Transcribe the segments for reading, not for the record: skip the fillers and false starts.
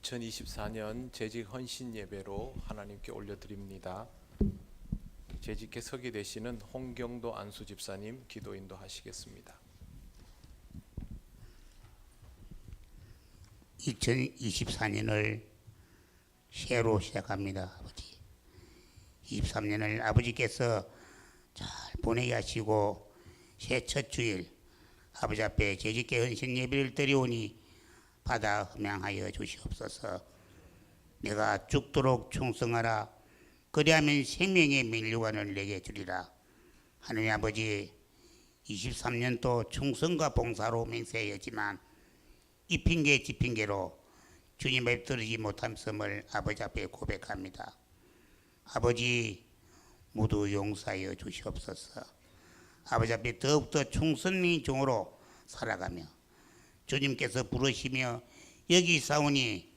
2024년 재직 헌신 예배로 하나님께 올려드립니다. 재직에 서게 되시는 홍경도 안수 집사님 기도 인도하시겠습니다. 2024년을 새로 시작합니다. 아버지 23년을 아버지께서 잘 보내게 하시고 새 첫 주일 아버지 앞에 재직계 헌신 예배를 드리오니 받아 흠양하여 주시옵소서. 내가 죽도록 충성하라. 그리하면 생명의 면류관을 내게 주리라. 하느님 아버지 23년도 충성과 봉사로 맹세하였지만 이 핑계 지 핑계로 주님 앞에 드리지 못함을 아버지 앞에 고백합니다. 아버지 모두 용서하여 주시옵소서. 아버지 앞에 더욱더 충성의 종으로 살아가며 주님께서 부르시며 여기 사오니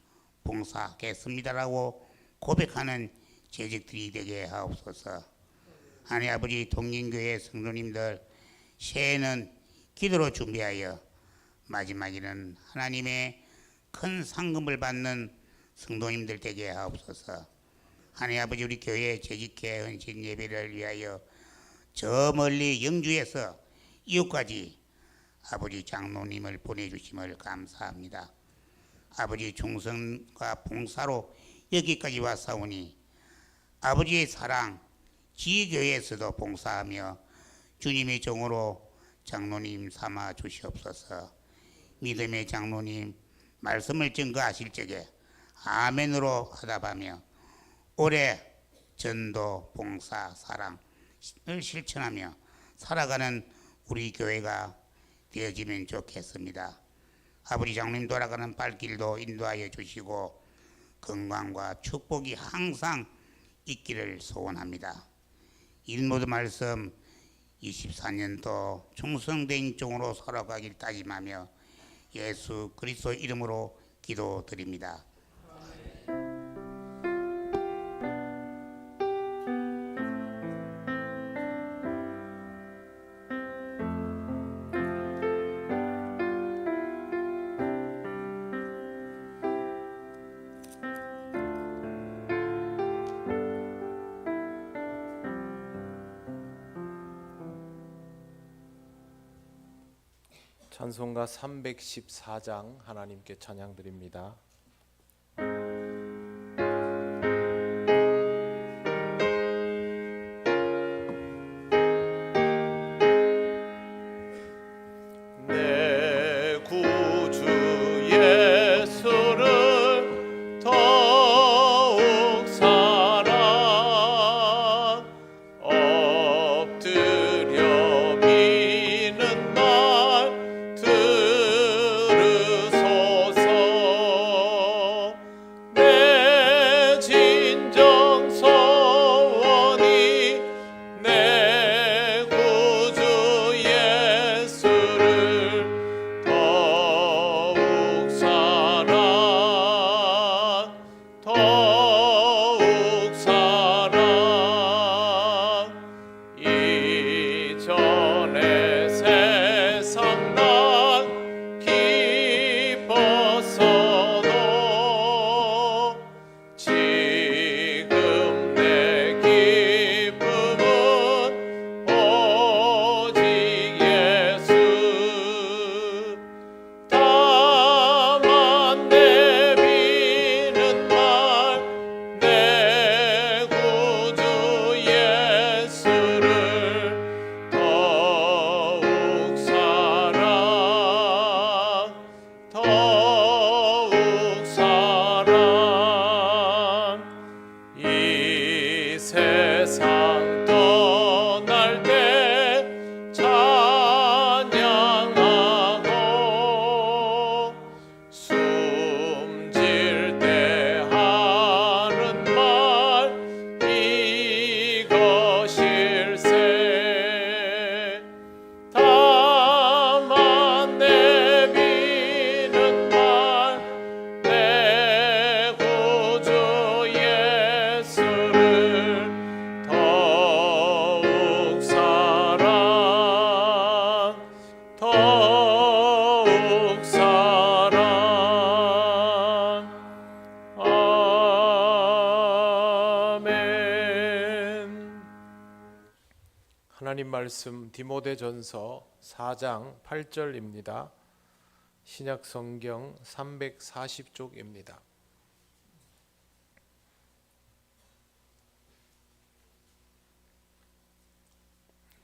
봉사하겠습니다라고 고백하는 재직들이 되게 하옵소서. 하나님 아버지 동린교회 성도님들 새해는 기도로 준비하여 마지막에는 하나님의 큰 상급을 받는 성도님들 되게 하옵소서. 하나님 아버지 우리 교회 재직회 헌신 예배를 위하여 저 멀리 영주에서 이웃까지 아버지 장로님을 보내주심을 감사합니다. 아버지 충성과 봉사로 여기까지 왔사오니 아버지의 사랑 지교회에서도 봉사하며 주님의 종으로 장로님 삼아 주시옵소서. 믿음의 장로님 말씀을 증거하실 적에 아멘으로 화답하며 올해 전도 봉사 사랑을 실천하며 살아가는 우리 교회가 되어지면 좋겠습니다. 아버지 장로님 돌아가는 발길도 인도하여 주시고 건강과 축복이 항상 있기를 소원합니다. 일모든 말씀 24년도 충성된 종으로 살아가길 다짐하며 예수 그리스도 이름으로 기도드립니다. 찬송가 314장 하나님께 찬양 드립니다. 내 구주 예수를 더욱 사랑 엎드려 비는 말 들으소서. 말씀 디모데전서 4장 8절입니다. 신약 성경 340쪽입니다.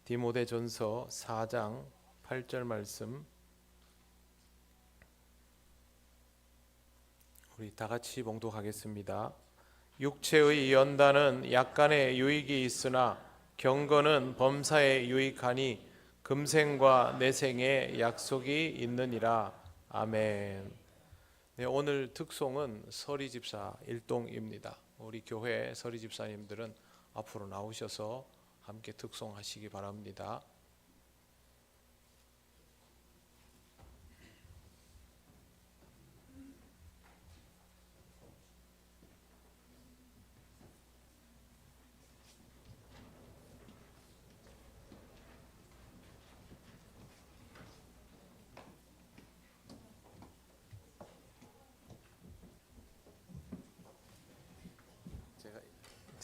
디모데전서 4장 8절 말씀 우리 다 같이 봉독하겠습니다. 육체의 연단은 약간의 유익이 있으나 경건은 범사에 유익하니 금생과 내생의 약속이 있느니라. 아멘. 네, 오늘 특송은 서리 집사 일동입니다. 우리 교회 서리 집사님들은 앞으로 나오셔서 함께 특송하시기 바랍니다.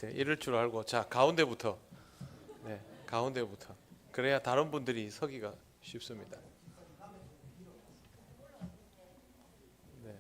제가 이럴 줄 알고 자 가운데부터 네 가운데부터 그래야 다른 분들이 서기가 쉽습니다. 네.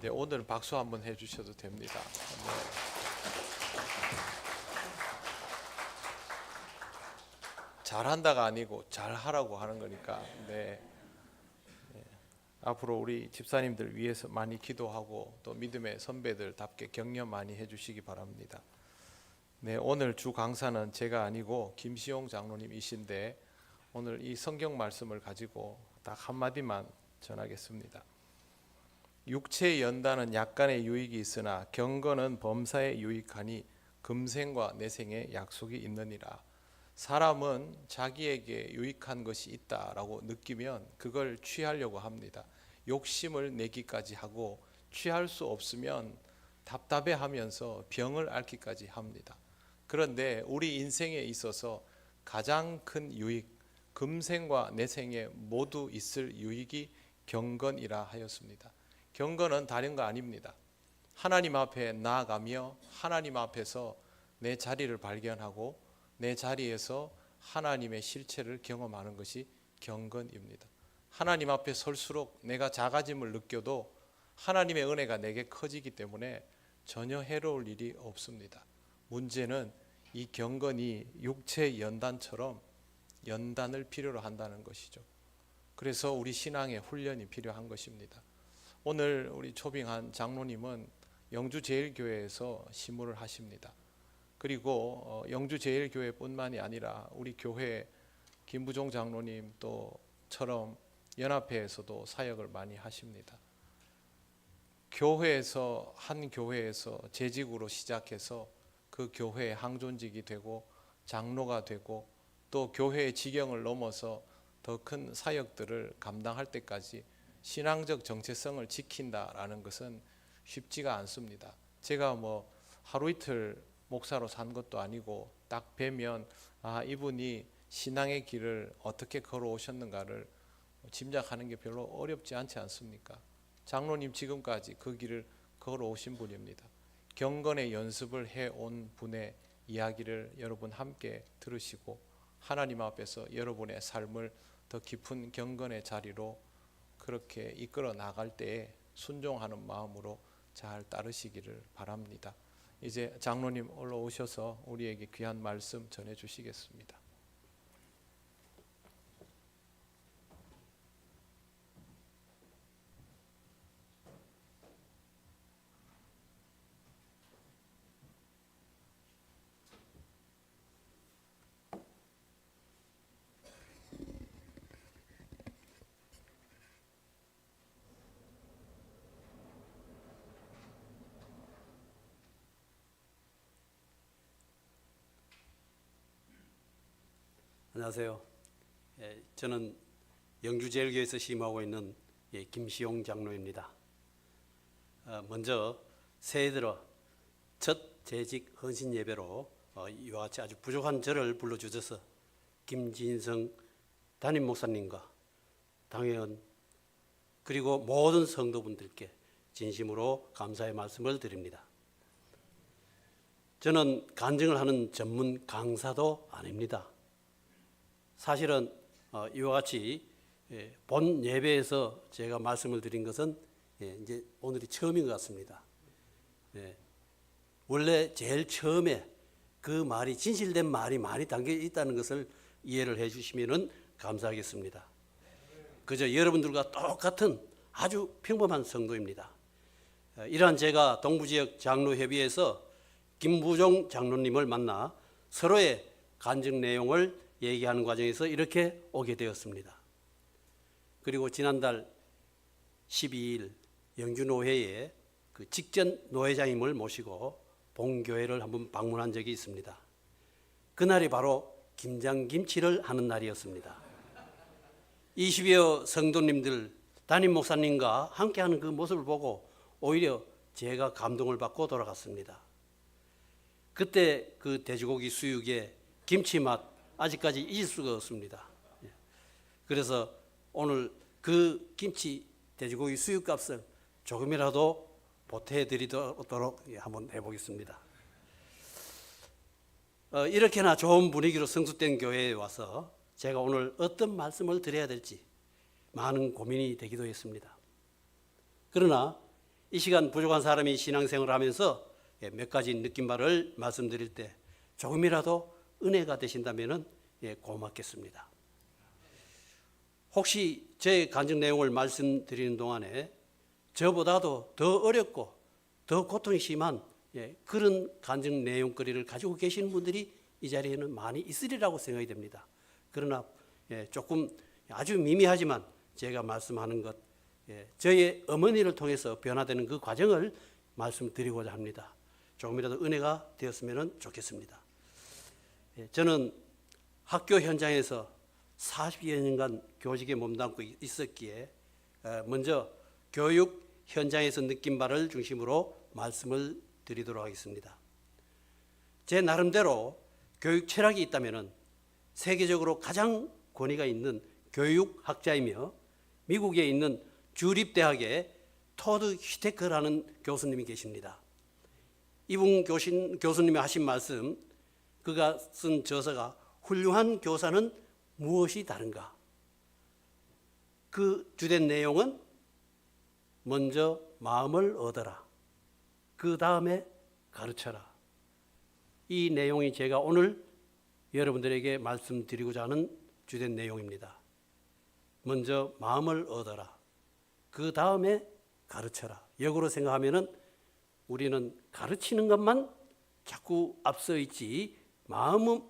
네, 오늘 박수 한번 해주셔도 됩니다. 네. 잘한다가 아니고 잘하라고 하는 거니까. 네. 네. 앞으로 우리 집사님들 위해서 많이 기도하고 또 믿음의 선배들답게 격려 많이 해주시기 바랍니다. 네, 오늘 주 강사는 제가 아니고 김시용 장로님이신데 오늘 이 성경 말씀을 가지고 딱 한마디만 전하겠습니다. 육체의 연단은 약간의 유익이 있으나 경건은 범사에 유익하니 금생과 내생의 약속이 있느니라. 사람은 자기에게 유익한 것이 있다라고 느끼면 그걸 취하려고 합니다. 욕심을 내기까지 하고 취할 수 없으면 답답해하면서 병을 앓기까지 합니다. 그런데 우리 인생에 있어서 가장 큰 유익, 금생과 내생에 모두 있을 유익이 경건이라 하였습니다. 경건은 다른 거 아닙니다. 하나님 앞에 나아가며 하나님 앞에서 내 자리를 발견하고 내 자리에서 하나님의 실체를 경험하는 것이 경건입니다. 하나님 앞에 설수록 내가 작아짐을 느껴도 하나님의 은혜가 내게 커지기 때문에 전혀 해로울 일이 없습니다. 문제는 이 경건이 육체 연단처럼 연단을 필요로 한다는 것이죠. 그래서 우리 신앙의 훈련이 필요한 것입니다. 오늘 우리 초빙한 장로님은 영주제일교회에서 시무를 하십니다. 그리고 영주제일교회뿐만이 아니라 우리 교회 김부종 장로님 또처럼 연합회에서도 사역을 많이 하십니다. 교회에서 한 교회에서 재직으로 시작해서 그 교회의 항존직이 되고 장로가 되고 또 교회의 지경을 넘어서 더 큰 사역들을 감당할 때까지 신앙적 정체성을 지킨다라는 것은 쉽지가 않습니다. 제가 뭐 하루 이틀 목사로 산 것도 아니고 딱 뵈면 이분이 신앙의 길을 어떻게 걸어오셨는가를 짐작하는 게 별로 어렵지 않지 않습니까? 장로님 지금까지 그 길을 걸어오신 분입니다. 경건의 연습을 해온 분의 이야기를 여러분 함께 들으시고 하나님 앞에서 여러분의 삶을 더 깊은 경건의 자리로 그렇게 이끌어 나갈 때에 순종하는 마음으로 잘 따르시기를 바랍니다. 이제 장로님 올라오셔서 우리에게 귀한 말씀 전해 주시겠습니다. 안녕하세요. 저는 영주제일교회에서 심하고 있는 김시용 장로입니다. 먼저 새해 들어 첫 재직 헌신 예배로 이와 같이 아주 부족한 저를 불러주셔서 김진성 담임 목사님과 당회원 그리고 모든 성도분들께 진심으로 감사의 말씀을 드립니다. 저는 간증을 하는 전문 강사도 아닙니다. 사실은 이와 같이 본 예배에서 제가 말씀을 드린 것은 이제 오늘이 처음인 것 같습니다. 원래 제일 처음에 그 말이 진실된 말이 많이 담겨 있다는 것을 이해를 해주시면 감사하겠습니다. 그저 여러분들과 똑같은 아주 평범한 성도입니다. 이러한 제가 동부지역 장로협의회에서 김부종 장로님을 만나 서로의 간증 내용을 얘기하는 과정에서 이렇게 오게 되었습니다. 그리고 지난달 12일 영주노회에 그 직전 노회장님을 모시고 본교회를 한번 방문한 적이 있습니다. 그날이 바로 김장김치를 하는 날이었습니다. 20여 성도님들 담임 목사님과 함께하는 그 모습을 보고 오히려 제가 감동을 받고 돌아갔습니다. 그때 그 돼지고기 수육의 김치 맛 아직까지 잊을 수가 없습니다. 그래서 오늘 그 김치 돼지고기 수육값을 조금이라도 보태드리도록 한번 해보겠습니다. 이렇게나 좋은 분위기로 성숙된 교회에 와서 제가 오늘 어떤 말씀을 드려야 될지 많은 고민이 되기도 했습니다. 그러나 이 시간 부족한 사람이 신앙생활을 하면서 몇 가지 느낀 바를 말씀드릴 때 조금이라도 은혜가 되신다면 고맙겠습니다. 혹시 제 간증 내용을 말씀드리는 동안에 저보다도 더 어렵고 더 고통이 심한 그런 간증 내용거리를 가지고 계시는 분들이 이 자리에는 많이 있으리라고 생각이 됩니다. 그러나 조금 아주 미미하지만 제가 말씀하는 것, 저의 어머니를 통해서 변화되는 그 과정을 말씀드리고자 합니다. 조금이라도 은혜가 되었으면 좋겠습니다. 저는 학교 현장에서 40여 년간 교직에 몸담고 있었기에 먼저 교육 현장에서 느낀 바를 중심으로 말씀을 드리도록 하겠습니다. 제 나름대로 교육 철학이 있다면 세계적으로 가장 권위가 있는 교육학자이며 미국에 있는 주립대학의 토드 휘테크라는 교수님이 계십니다. 이분 교수님이 하신 말씀, 그가 쓴 저서가 훌륭한 교사는 무엇이 다른가? 그 주된 내용은 먼저 마음을 얻어라. 그 다음에 가르쳐라. 이 내용이 제가 오늘 여러분들에게 말씀드리고자 하는 주된 내용입니다. 먼저 마음을 얻어라. 그 다음에 가르쳐라. 역으로 생각하면은 우리는 가르치는 것만 자꾸 앞서 있지 마음을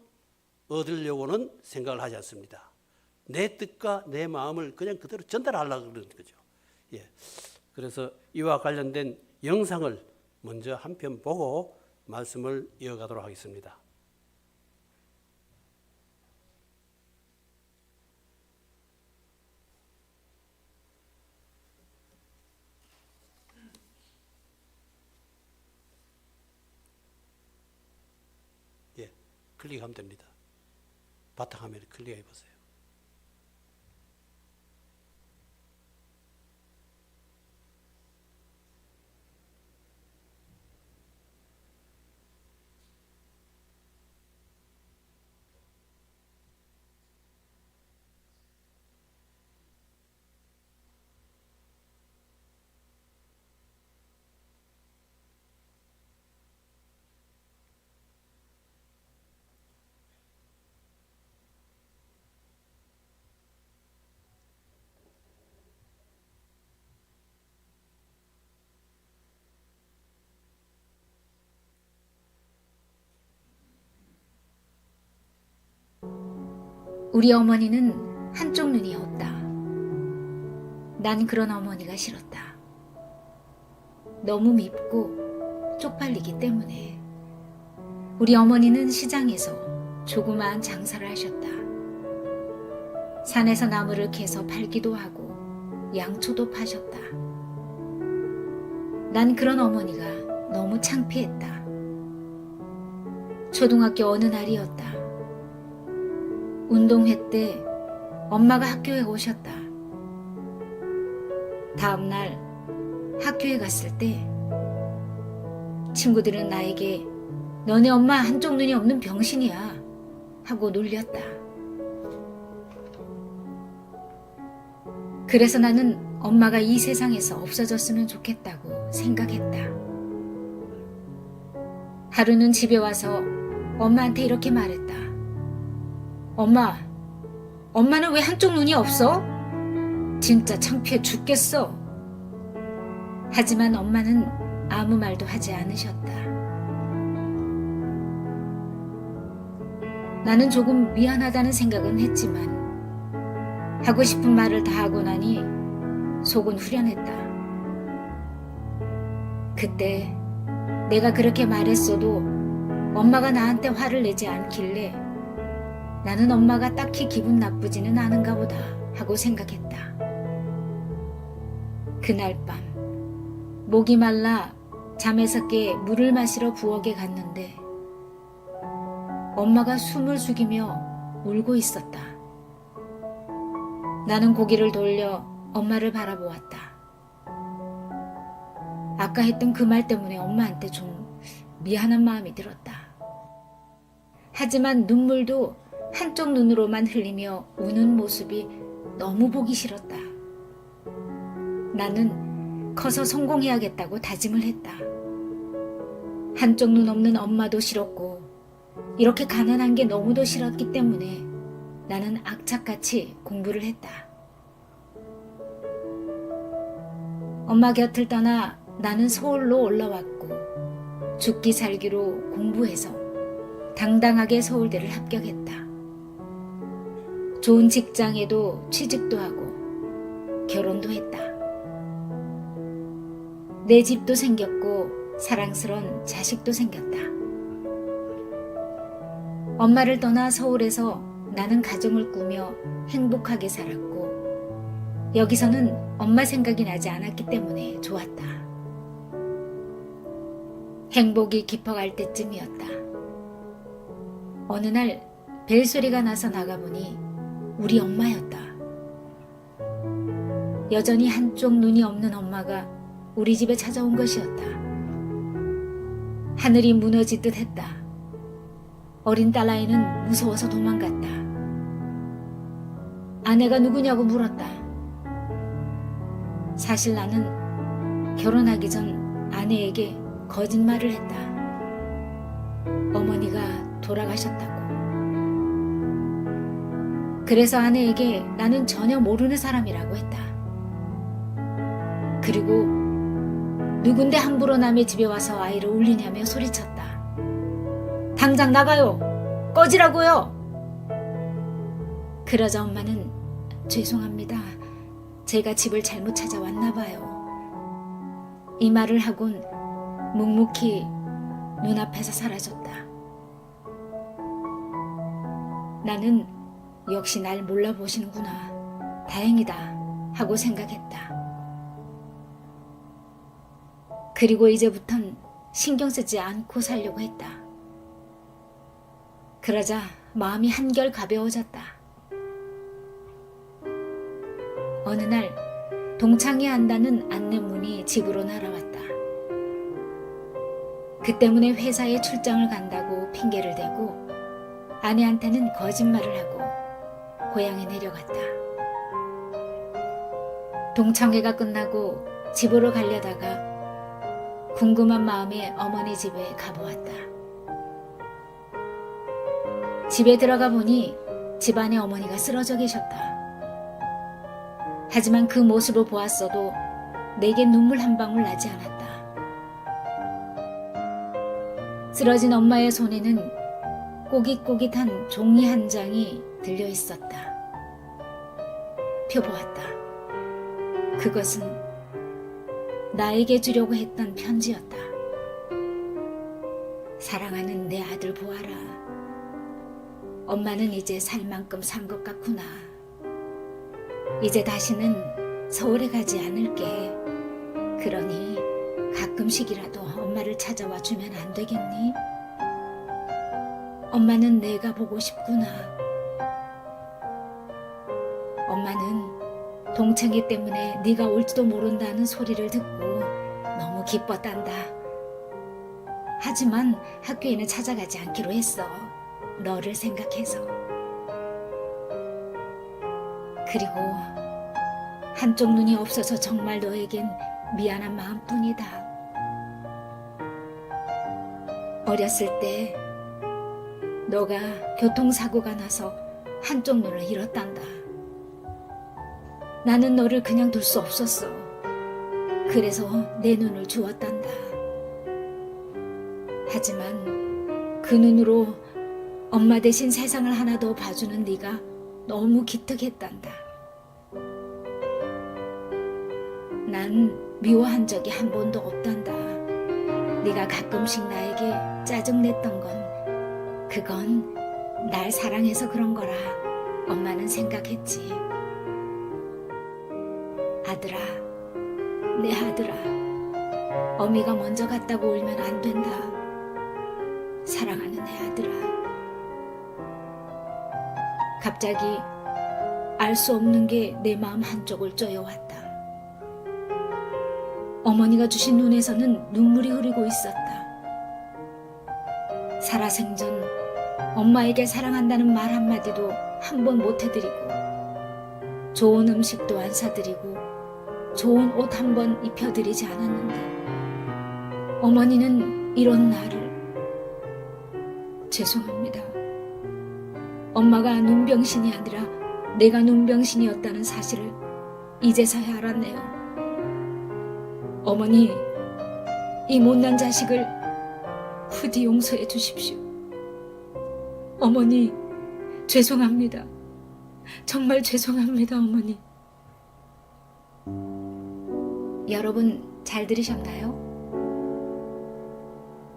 얻으려고는 생각을 하지 않습니다. 내 뜻과 내 마음을 그냥 그대로 전달하려고 그러는 거죠. 예. 그래서 이와 관련된 영상을 먼저 한 편 보고 말씀을 이어가도록 하겠습니다. 예, 클릭하면 됩니다. 바탕화면에 클릭해 보세요. 우리 어머니는 한쪽 눈이 없다. 난 그런 어머니가 싫었다. 너무 밉고 쪽팔리기 때문에. 우리 어머니는 시장에서 조그마한 장사를 하셨다. 산에서 나무를 캐서 팔기도 하고 양초도 파셨다. 난 그런 어머니가 너무 창피했다. 초등학교 어느 날이었다. 운동회 때 엄마가 학교에 오셨다. 다음 날 학교에 갔을 때 친구들은 나에게 너네 엄마 한쪽 눈이 없는 병신이야 하고 놀렸다. 그래서 나는 엄마가 이 세상에서 없어졌으면 좋겠다고 생각했다. 하루는 집에 와서 엄마한테 이렇게 말했다. 엄마는 왜 한쪽 눈이 없어? 진짜 창피해 죽겠어. 하지만 엄마는 아무 말도 하지 않으셨다. 나는 조금 미안하다는 생각은 했지만 하고 싶은 말을 다 하고 나니 속은 후련했다. 그때 내가 그렇게 말했어도 엄마가 나한테 화를 내지 않길래 나는 엄마가 딱히 기분 나쁘지는 않은가 보다 하고 생각했다. 그날 밤 목이 말라 잠에서 깨 물을 마시러 부엌에 갔는데 엄마가 숨을 숙이며 울고 있었다. 나는 고개를 돌려 엄마를 바라보았다. 아까 했던 그 말 때문에 엄마한테 좀 미안한 마음이 들었다. 하지만 눈물도 한쪽 눈으로만 흘리며 우는 모습이 너무 보기 싫었다. 나는 커서 성공해야겠다고 다짐을 했다. 한쪽 눈 없는 엄마도 싫었고 이렇게 가난한 게 너무도 싫었기 때문에 나는 악착같이 공부를 했다. 엄마 곁을 떠나 나는 서울로 올라왔고 죽기 살기로 공부해서 당당하게 서울대를 합격했다. 좋은 직장에도 취직도 하고 결혼도 했다. 내 집도 생겼고 사랑스런 자식도 생겼다. 엄마를 떠나 서울에서 나는 가정을 꾸며 행복하게 살았고 여기서는 엄마 생각이 나지 않았기 때문에 좋았다. 행복이 깊어갈 때쯤이었다. 어느 날 벨소리가 나서 나가보니 우리 엄마였다. 여전히 한쪽 눈이 없는 엄마가 우리 집에 찾아온 것이었다. 하늘이 무너지듯 했다. 어린 딸아이는 무서워서 도망갔다. 아내가 누구냐고 물었다. 사실 나는 결혼하기 전 아내에게 거짓말을 했다. 어머니가 돌아가셨다고. 그래서 아내에게 나는 전혀 모르는 사람이라고 했다. 그리고 누군데 함부로 남의 집에 와서 아이를 울리냐며 소리쳤다. 당장 나가요! 꺼지라고요! 그러자 엄마는 죄송합니다. 제가 집을 잘못 찾아왔나 봐요. 이 말을 하곤 묵묵히 눈앞에서 사라졌다. 나는 역시 날 몰라보시는구나. 다행이다 하고 생각했다. 그리고 이제부턴 신경 쓰지 않고 살려고 했다. 그러자 마음이 한결 가벼워졌다. 어느 날 동창회 한다는 안내문이 집으로 날아왔다. 그 때문에 회사에 출장을 간다고 핑계를 대고 아내한테는 거짓말을 하고 고향에 내려갔다. 동창회가 끝나고 집으로 가려다가 궁금한 마음에 어머니 집에 가보았다. 집에 들어가 보니 집안에 어머니가 쓰러져 계셨다. 하지만 그 모습을 보았어도 내게 눈물 한 방울 나지 않았다. 쓰러진 엄마의 손에는 꼬깃꼬깃한 종이 한 장이 들려 있었다. 펴보았다. 그것은 나에게 주려고 했던 편지였다. 사랑하는 내 아들 보아라. 엄마는 이제 살 만큼 산 것 같구나. 이제 다시는 서울에 가지 않을게. 그러니 가끔씩이라도 엄마를 찾아와 주면 안 되겠니? 엄마는 내가 보고 싶구나. 엄마는 동창회 때문에 네가 올지도 모른다는 소리를 듣고 너무 기뻤단다. 하지만 학교에는 찾아가지 않기로 했어. 너를 생각해서. 그리고 한쪽 눈이 없어서 정말 너에겐 미안한 마음뿐이다. 어렸을 때 너가 교통사고가 나서 한쪽 눈을 잃었단다. 나는 너를 그냥 둘 수 없었어. 그래서 내 눈을 주었단다. 하지만 그 눈으로 엄마 대신 세상을 하나 더 봐주는 네가 너무 기특했단다. 난 미워한 적이 한 번도 없단다. 네가 가끔씩 나에게 짜증냈던 건 그건 날 사랑해서 그런 거라 엄마는 생각했지. 아들아, 내 아들아, 어미가 먼저 갔다고 울면 안 된다. 사랑하는 내 아들아. 갑자기 알 수 없는 게 내 마음 한쪽을 쪼여왔다. 어머니가 주신 눈에서는 눈물이 흐르고 있었다. 살아생전 엄마에게 사랑한다는 말 한마디도 한 번 못 해드리고 좋은 음식도 안 사드리고 좋은 옷 한 번 입혀드리지 않았는데 어머니는 이런 나를. 죄송합니다. 엄마가 눈병신이 아니라 내가 눈병신이었다는 사실을 이제서야 알았네요. 어머니, 이 못난 자식을 부디 용서해 주십시오. 어머니, 죄송합니다. 정말 죄송합니다, 어머니. 여러분 잘 들으셨나요?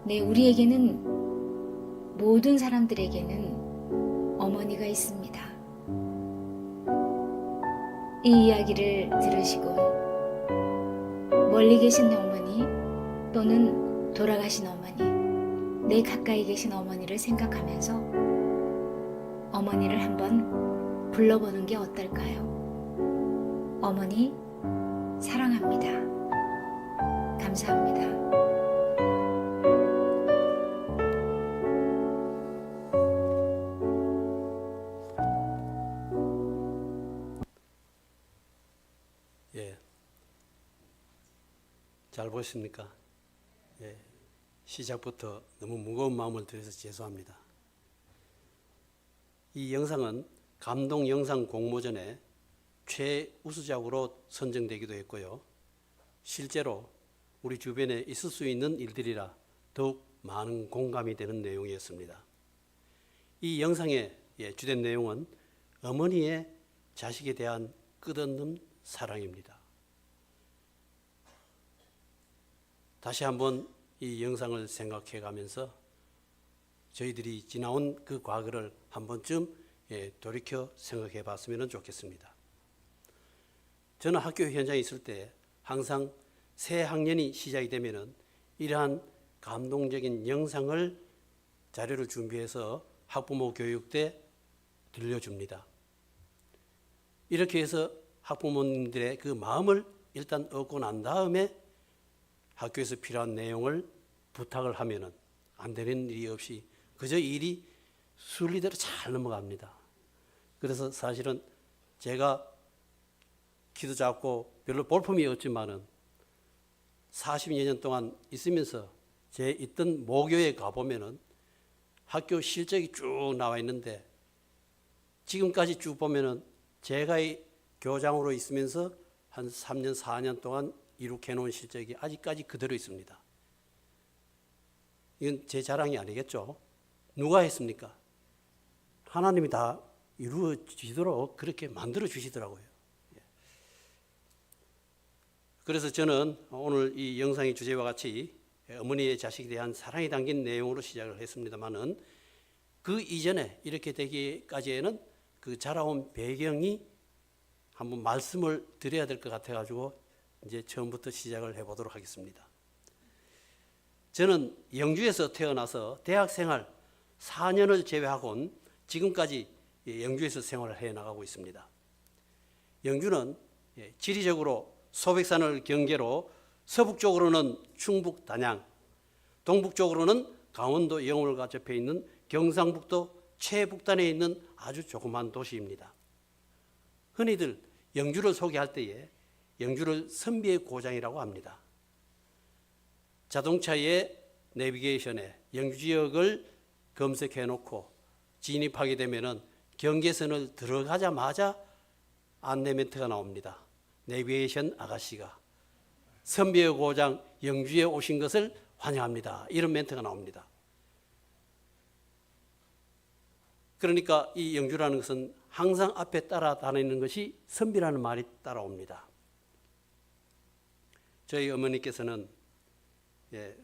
네, 우리에게는 모든 사람들에게는 어머니가 있습니다. 이 이야기를 들으시고 멀리 계신 어머니 또는 돌아가신 어머니, 내 가까이 계신 어머니를 생각하면서 어머니를 한번 불러보는 게 어떨까요? 어머니, 사랑합니다. 감사합니다. 예, 잘 보셨습니까? 예, 시작부터 너무 무거운 마음을 들여서 죄송합니다. 이 영상은 감동 영상 공모전에 최우수작으로 선정되기도 했고요. 실제로 우리 주변에 있을 수 있는 일들이라 더욱 많은 공감이 되는 내용이었습니다. 이 영상의 주된 내용은 어머니의 자식에 대한 끝없는 사랑입니다. 다시 한번 이 영상을 생각해 가면서 저희들이 지나온 그 과거를 한 번쯤 돌이켜 생각해 봤으면 좋겠습니다. 저는 학교 현장에 있을 때 항상 새 학년이 시작이 되면은 이러한 감동적인 영상을 자료를 준비해서 학부모 교육 때 들려줍니다. 이렇게 해서 학부모님들의 그 마음을 일단 얻고 난 다음에 학교에서 필요한 내용을 부탁을 하면은 안 되는 일이 없이 그저 일이 순리대로 잘 넘어갑니다. 그래서 사실은 제가 키도 작고 별로 볼품이 없지만은 40여 년 동안 있으면서 제 있던 모교에 가보면은 학교 실적이 쭉 나와 있는데 지금까지 쭉 보면은 제가 교장으로 있으면서 한 3년, 4년 동안 이룩해 놓은 실적이 아직까지 그대로 있습니다. 이건 제 자랑이 아니겠죠? 누가 했습니까? 하나님이 다 이루어지도록 그렇게 만들어 주시더라고요. 그래서 저는 오늘 이 영상의 주제와 같이 어머니의 자식에 대한 사랑이 담긴 내용으로 시작을 했습니다만은 그 이전에 이렇게 되기까지에는 그 자라온 배경이 한번 말씀을 드려야 될 것 같아가지고 이제 처음부터 시작을 해보도록 하겠습니다. 저는 영주에서 태어나서 대학생활 4년을 제외하고는 지금까지 영주에서 생활을 해나가고 있습니다. 영주는 지리적으로 소백산을 경계로 서북쪽으로는 충북 단양, 동북쪽으로는 강원도 영월과 접해 있는 경상북도 최북단에 있는 아주 조그만 도시입니다. 흔히들 영주를 소개할 때에 영주를 선비의 고장이라고 합니다. 자동차의 내비게이션에 영주 지역을 검색해 놓고 진입하게 되면은 경계선을 들어가자마자 안내 멘트가 나옵니다. 내비게이션 아가씨가 선비의 고장 영주에 오신 것을 환영합니다. 이런 멘트가 나옵니다. 그러니까 이 영주라는 것은 항상 앞에 따라다니는 것이 선비라는 말이 따라옵니다. 저희 어머니께서는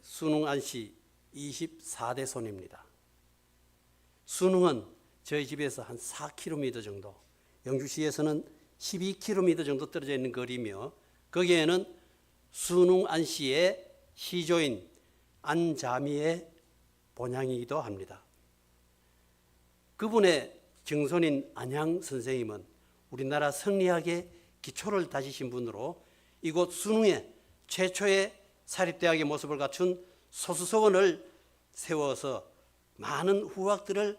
순웅안씨 24대 손입니다. 순웅은 저희 집에서 한 4km 정도, 영주시에서는 12km 정도 떨어져 있는 거리며 거기에는 순웅안씨의 시조인 안자미의 본향이기도 합니다. 그분의 증손인 안향 선생님은 우리나라 성리학의 기초를 다지신 분으로 이곳 순웅에 최초의 사립대학의 모습을 갖춘 소수서원을 세워서 많은 후학들을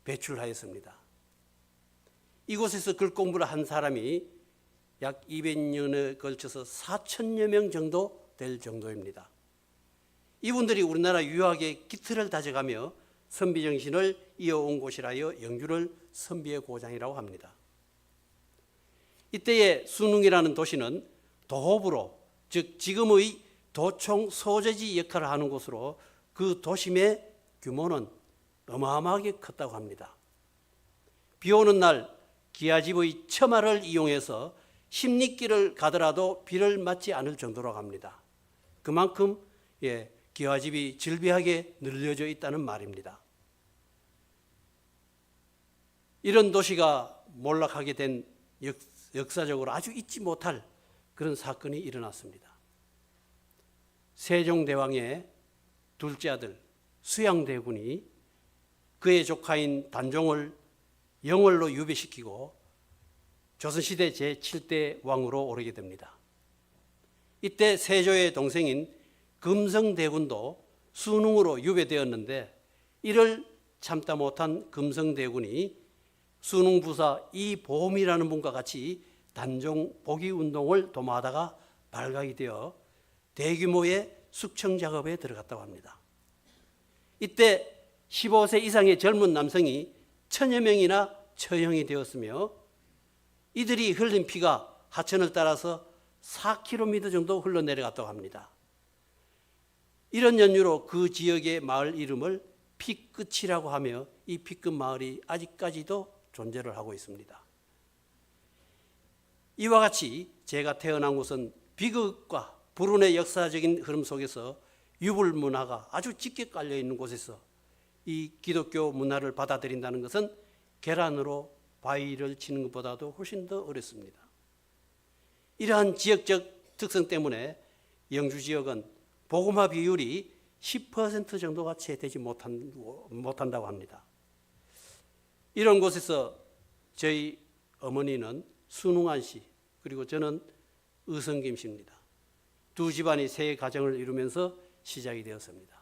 배출하였습니다. 이곳에서 글 공부를 한 사람이 약 200년에 걸쳐서 4천여 명 정도 될 정도입니다. 이분들이 우리나라 유학의 기틀을 다져가며 선비 정신을 이어온 곳이라여 영주를 선비의 고장이라고 합니다. 이때의 순웅이라는 도시는 도읍으로, 즉 지금의 도청 소재지 역할을 하는 곳으로 그 도심의 규모는 어마어마하게 컸다고 합니다. 비 오는 날 기아집의 처마를 이용해서 십리길을 가더라도 비를 맞지 않을 정도로 합니다. 그만큼 기와집이 질비하게 늘려져 있다는 말입니다. 이런 도시가 몰락하게 된 역사적으로 아주 잊지 못할 그런 사건이 일어났습니다. 세종대왕의 둘째 아들 수양대군이 그의 조카인 단종을 영월로 유배시키고 조선시대 제7대 왕으로 오르게 됩니다. 이때 세조의 동생인 금성대군도 순웅으로 유배되었는데 이를 참다 못한 금성대군이 순웅부사 이보험이라는 분과 같이 단종 복위운동을 도모하다가 발각이 되어 대규모의 숙청 작업에 들어갔다고 합니다. 이때 15세 이상의 젊은 남성이 1000여 명이나 처형이 되었으며 이들이 흘린 피가 하천을 따라서 4km 정도 흘러내려갔다고 합니다. 이런 연유로 그 지역의 마을 이름을 피끝이라고 하며 이 피끝 마을이 아직까지도 존재를 하고 있습니다. 이와 같이 제가 태어난 곳은 비극과 불운의 역사적인 흐름 속에서 유불 문화가 아주 짙게 깔려 있는 곳에서 이 기독교 문화를 받아들인다는 것은 계란으로 바위를 치는 것보다도 훨씬 더 어렵습니다. 이러한 지역적 특성 때문에 영주 지역은 복음화 비율이 10% 정도가 채 되지 못한다고 합니다. 이런 곳에서 저희 어머니는 순웅한 씨, 그리고 저는 의성김 씨입니다. 두 집안이 새 가정을 이루면서 시작이 되었습니다.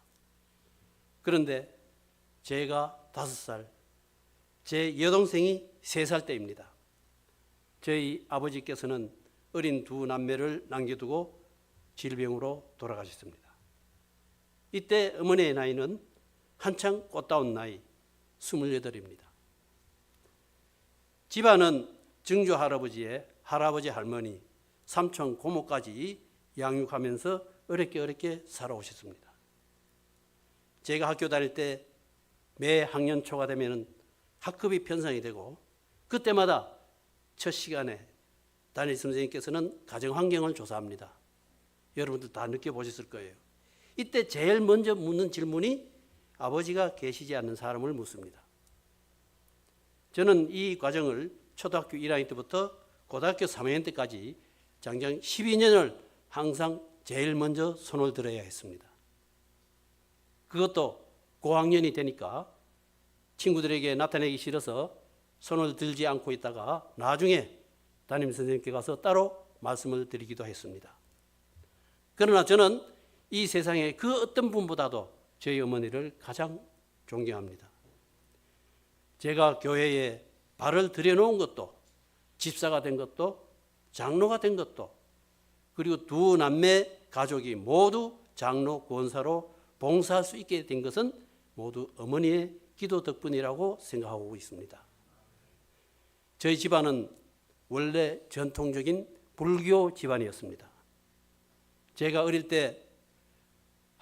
그런데 제가 5살, 제 여동생이 3살 때입니다. 저희 아버지께서는 어린 두 남매를 남겨두고 질병으로 돌아가셨습니다. 이때 어머니의 나이는 한창 꽃다운 나이 28입니다. 집안은 증조 할아버지의 할아버지 할머니, 삼촌 고모까지 양육하면서 어렵게 살아오셨습니다. 제가 학교 다닐 때 매 학년 초가 되면 학급이 편성이 되고 그때마다 첫 시간에 담임 선생님께서는 가정 환경을 조사합니다. 여러분들 다 느껴보셨을 거예요. 이때 제일 먼저 묻는 질문이 아버지가 계시지 않는 사람을 묻습니다. 저는 이 과정을 초등학교 1학년 때부터 고등학교 3학년 때까지 장장 12년을 항상 제일 먼저 손을 들어야 했습니다. 그것도 고학년이 되니까 친구들에게 나타내기 싫어서 손을 들지 않고 있다가 나중에 담임 선생님께 가서 따로 말씀을 드리기도 했습니다. 그러나 저는 이 세상에 그 어떤 분보다도 저희 어머니를 가장 존경합니다. 제가 교회에 발을 들여놓은 것도, 집사가 된 것도, 장로가 된 것도, 그리고 두 남매 가족이 모두 장로 권사로 봉사할 수 있게 된 것은 모두 어머니의 기도 덕분이라고 생각하고 있습니다. 저희 집안은 원래 전통적인 불교 집안이었습니다. 제가 어릴 때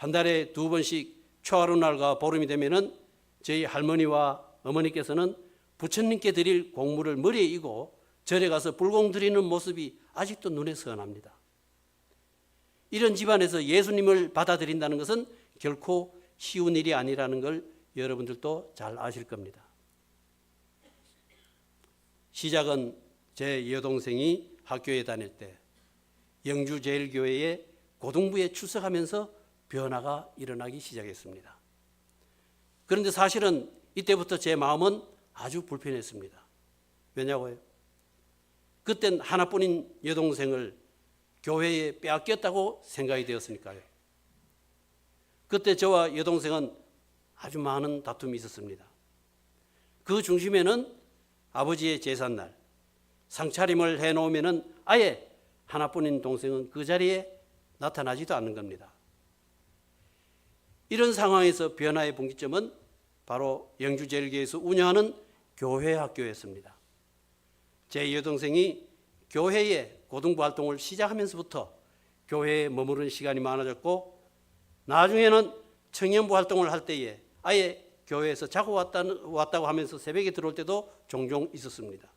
한 달에 2번씩 초하루날과 보름이 되면은 저희 할머니와 어머니께서는 부처님께 드릴 공물을 머리에 이고 절에 가서 불공 드리는 모습이 아직도 눈에 선합니다. 이런 집안에서 예수님을 받아들인다는 것은 결코 쉬운 일이 아니라는 걸 여러분들도 잘 아실 겁니다. 시작은 제 여동생이 학교에 다닐 때 영주제일교회의 고등부에 출석하면서 변화가 일어나기 시작했습니다. 그런데 사실은 이때부터 제 마음은 아주 불편했습니다. 왜냐고요? 그땐 하나뿐인 여동생을 교회에 빼앗겼다고 생각이 되었으니까요. 그때 저와 여동생은 아주 많은 다툼이 있었습니다. 그 중심에는 아버지의 제삿날, 상차림을 해놓으면 아예 하나뿐인 동생은 그 자리에 나타나지도 않는 겁니다. 이런 상황에서 변화의 분기점은 바로 영주제일교회에서 운영하는 교회 학교였습니다. 제 여동생이 교회의 고등부 활동을 시작하면서부터 교회에 머무르는 시간이 많아졌고 나중에는 청년부 활동을 할 때에 아예 교회에서 자고 왔다고 하면서 새벽에 들어올 때도 종종 있었습니다.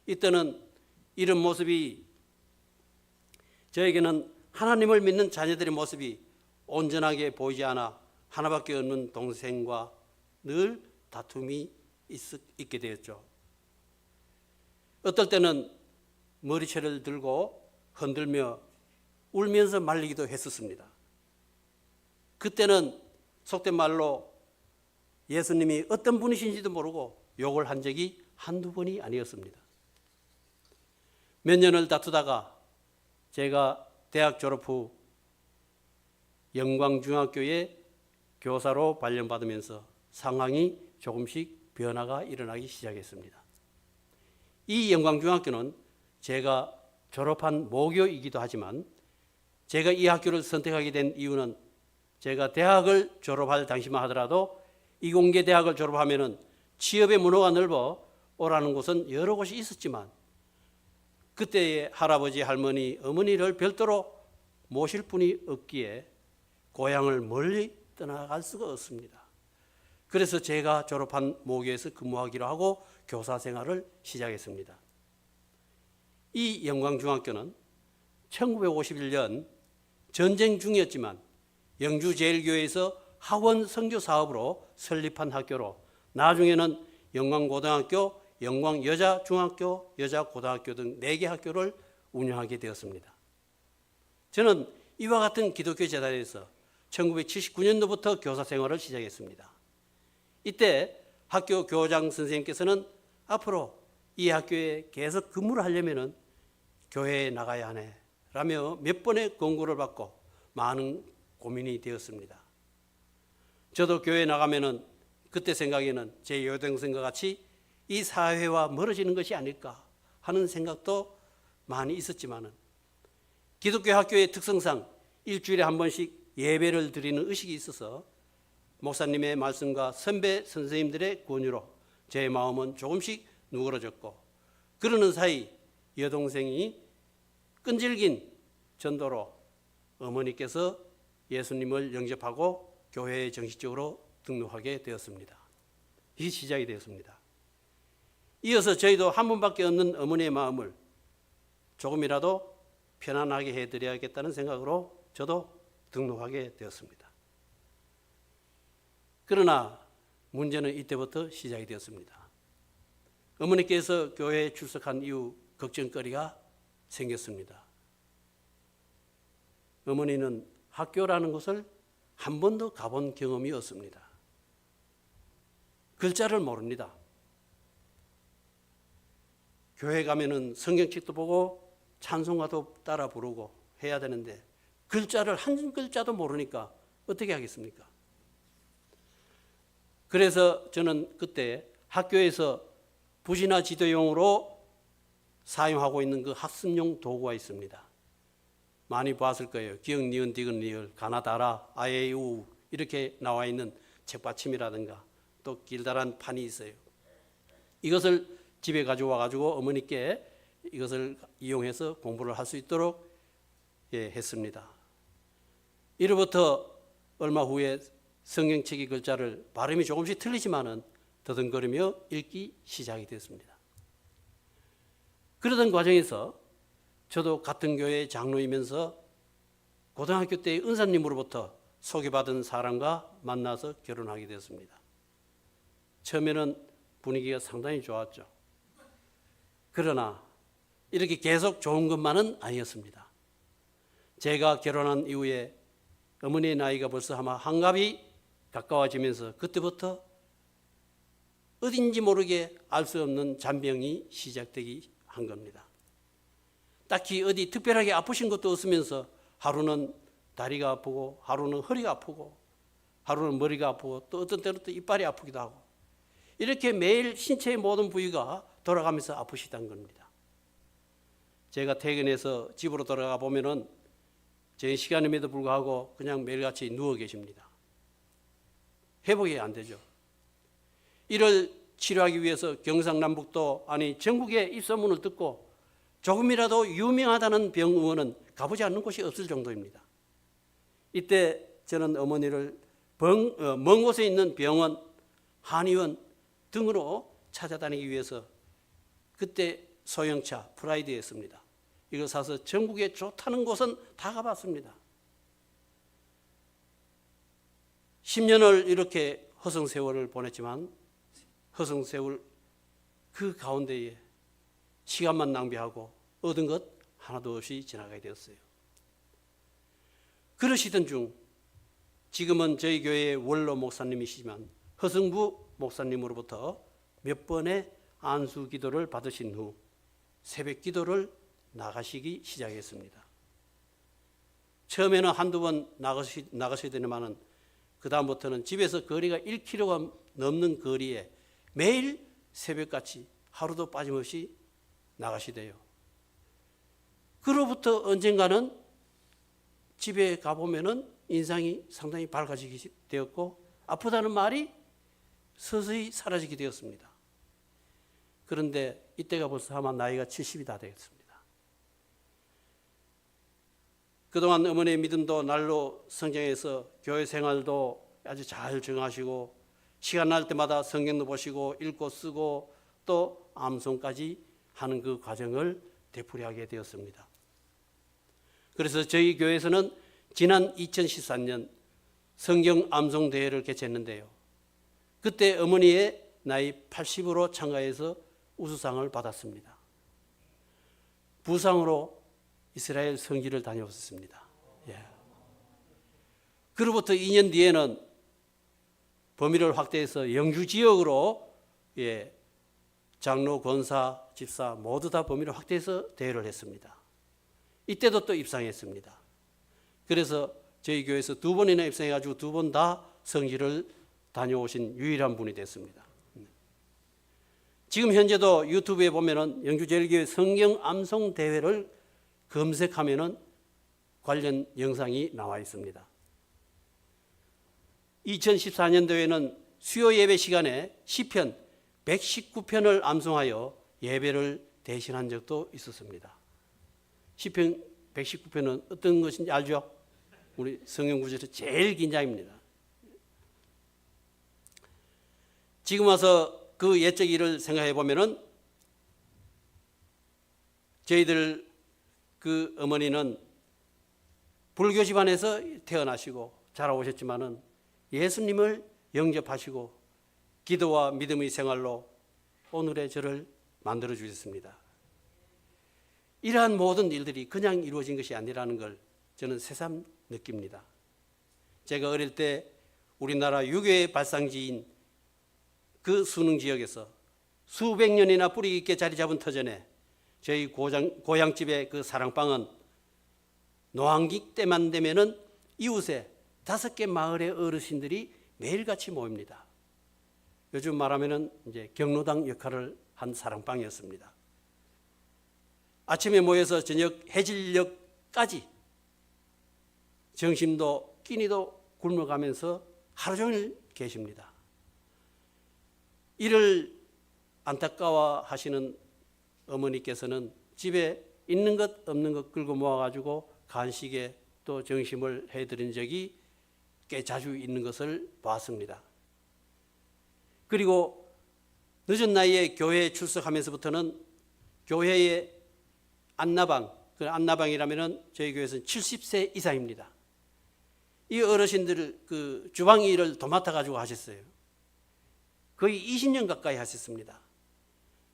이때는 이런 모습이 저에게는 하나님을 믿는 자녀들의 모습이 온전하게 보이지 않아 하나밖에 없는 동생과 늘 다툼이 있게 되었죠. 어떨 때는 머리채를 들고 흔들며 울면서 말리기도 했었습니다. 그때는 속된 말로 예수님이 어떤 분이신지도 모르고 욕을 한 적이 한두 번이 아니었습니다. 몇 년을 다투다가 제가 대학 졸업 후 영광중학교에 교사로 발령받으면서 상황이 조금씩 변화가 일어나기 시작했습니다. 이 영광중학교는 제가 졸업한 모교이기도 하지만 제가 이 학교를 선택하게 된 이유는 제가 대학을 졸업할 당시만 하더라도 이공계 대학을 졸업하면은 취업의 문호가 넓어 오라는 곳은 여러 곳이 있었지만 그때의 할아버지, 할머니, 어머니를 별도로 모실 분이 없기에 고향을 멀리 떠나갈 수가 없습니다. 그래서 제가 졸업한 모교에서 근무하기로 하고 교사 생활을 시작했습니다. 이 영광중학교는 1951년 전쟁 중이었지만 영주제일교회에서 하원 선교 사업으로 설립한 학교로 나중에는 영광고등학교, 영광여자중학교, 여자고등학교 등 4개 학교를 운영하게 되었습니다. 저는 이와 같은 기독교 재단에서 1979년도부터 교사 생활을 시작했습니다. 이때 학교 교장 선생님께서는 앞으로 이 학교에 계속 근무를 하려면 교회에 나가야 하네 라며 몇 번의 권고를 받고 많은 고민이 되었습니다. 저도 교회에 나가면은 그때 생각에는 제 여동생과 같이 이 사회와 멀어지는 것이 아닐까 하는 생각도 많이 있었지만은 기독교 학교의 특성상 일주일에 한 번씩 예배를 드리는 의식이 있어서 목사님의 말씀과 선배 선생님들의 권유로 제 마음은 조금씩 누그러졌고 그러는 사이 여동생이 끈질긴 전도로 어머니께서 예수님을 영접하고 교회에 정식적으로 등록하게 되었습니다. 이게 시작이 되었습니다. 이어서 저희도 한 분밖에 없는 어머니의 마음을 조금이라도 편안하게 해드려야겠다는 생각으로 저도 등록하게 되었습니다. 그러나 문제는 이때부터 시작이 되었습니다. 어머니께서 교회에 출석한 이후 걱정거리가 생겼습니다. 어머니는 학교라는 곳을 한 번도 가본 경험이 없습니다. 글자를 모릅니다. 교회 가면은 성경책도 보고 찬송가도 따라 부르고 해야 되는데 글자를 한 글자도 모르니까 어떻게 하겠습니까? 그래서 저는 그때 학교에서 부지나 지도용으로 사용하고 있는 그 학습용 도구가 있습니다. 많이 봤을 거예요. 기역, 니은, 디귿, 리을, 가나다라, 아에이우 이렇게 나와 있는 책받침이라든가 또 길다란 판이 있어요. 이것을 집에 가져와 가지고 어머니께 이것을 이용해서 공부를 할 수 있도록 했습니다. 이로부터 얼마 후에 성경책의 글자를 발음이 조금씩 틀리지만은 더듬거리며 읽기 시작이 됐습니다. 그러던 과정에서 저도 같은 교회 장로이면서 고등학교 때 은사님으로부터 소개받은 사람과 만나서 결혼하게 되었습니다. 처음에는 분위기가 상당히 좋았죠. 그러나 이렇게 계속 좋은 것만은 아니었습니다. 제가 결혼한 이후에 어머니의 나이가 벌써 아마 한갑이 가까워지면서 그때부터 어딘지 모르게 알 수 없는 잔병이 시작되기 한 겁니다. 딱히 어디 특별하게 아프신 것도 없으면서 하루는 다리가 아프고 하루는 허리가 아프고 하루는 머리가 아프고 또 어떤 때는 또 이빨이 아프기도 하고 이렇게 매일 신체의 모든 부위가 돌아가면서 아프시다는 겁니다. 제가 퇴근해서 집으로 돌아가 보면은 제 시간임에도 불구하고 그냥 매일같이 누워 계십니다. 회복이 안 되죠. 이를 치료하기 위해서 경상남북도 아니 전국의 입소문을 듣고 조금이라도 유명하다는 병원은 가보지 않는 곳이 없을 정도입니다. 이때 저는 어머니를 먼 곳에 있는 병원, 한의원 등으로 찾아다니기 위해서 그때 소형차 프라이드였습니다. 이걸 사서 전국에 좋다는 곳은 다 가봤습니다. 10년을 이렇게 허송세월을 보냈지만 허송세월 그 가운데에 시간만 낭비하고 얻은 것 하나도 없이 지나가게 되었어요. 그러시던 중 지금은 저희 교회의 원로 목사님이시지만 허승부 목사님으로부터 몇 번의 안수 기도를 받으신 후 새벽 기도를 나가시기 시작했습니다. 처음에는 한두 번 나가셔야 되지만은 그 다음부터는 집에서 거리가 1km가 넘는 거리에 매일 새벽같이 하루도 빠짐없이 나가시대요. 그로부터 언젠가는 집에 가보면은 인상이 상당히 밝아지게 되었고 아프다는 말이 서서히 사라지게 되었습니다. 그런데 이때가 벌써 아마 나이가 70이 다 되었습니다. 그동안 어머니의 믿음도 날로 성장해서 교회 생활도 아주 잘 정하시고 시간 날 때마다 성경도 보시고 읽고 쓰고 또 암송까지 하는 그 과정을 되풀이하게 되었습니다. 그래서 저희 교회에서는 지난 2014년 성경 암송 대회를 개최했는데요. 그때 어머니의 나이 80으로 참가해서 우수상을 받았습니다. 부상으로 이스라엘 성지를 다녀왔습니다. 그로부터 2년 뒤에는 범위를 확대해서 영주 지역으로 장로, 권사, 집사 모두 다 범위를 확대해서 대회를 했습니다. 이때도 또 입상했습니다. 그래서 저희 교회에서 2번이나 입상해가지고 2번 다 성지를 다녀오신 유일한 분이 됐습니다. 지금 현재도 유튜브에 보면은 영주제일교회 성경 암송 대회를 검색하면은 관련 영상이 나와 있습니다. 2014년도에는 수요 예배 시간에 시편 119편을 암송하여 예배를 대신한 적도 있었습니다. 시편 119편은 어떤 것인지 알죠? 우리 성경 구절에서 제일 긴 장입니다. 지금 와서 그 옛적 일을 생각해 보면은 저희들 그 어머니는 불교 집안에서 태어나시고 자라오셨지만은 예수님을 영접하시고 기도와 믿음의 생활로 오늘의 저를 만들어 주셨습니다. 이러한 모든 일들이 그냥 이루어진 것이 아니라는 걸 저는 새삼 느낍니다. 제가 어릴 때 우리나라 유교의 발상지인 그 수능 지역에서 수백 년이나 뿌리 깊게 자리 잡은 터전에 저희 고향집의 그 사랑방은 노한기 때만 되면은 이웃에 5개 마을의 어르신들이 매일같이 모입니다. 요즘 말하면은 이제 경로당 역할을 한 사랑방이었습니다. 아침에 모여서 저녁 해질녘까지 정신도 끼니도 굶어가면서 하루 종일 계십니다. 이를 안타까워하시는 어머니께서는 집에 있는 것 없는 것 끌고 모아가지고 간식에 또 정심을 해드린 적이 꽤 자주 있는 것을 봤습니다. 그리고 늦은 나이에 교회에 출석하면서부터는 교회의 안나방, 그 안나방이라면은 저희 교회에서는 70세 이상입니다. 이 어르신들 그 주방 일을 도맡아 가지고 하셨어요. 거의 20년 가까이 하셨습니다.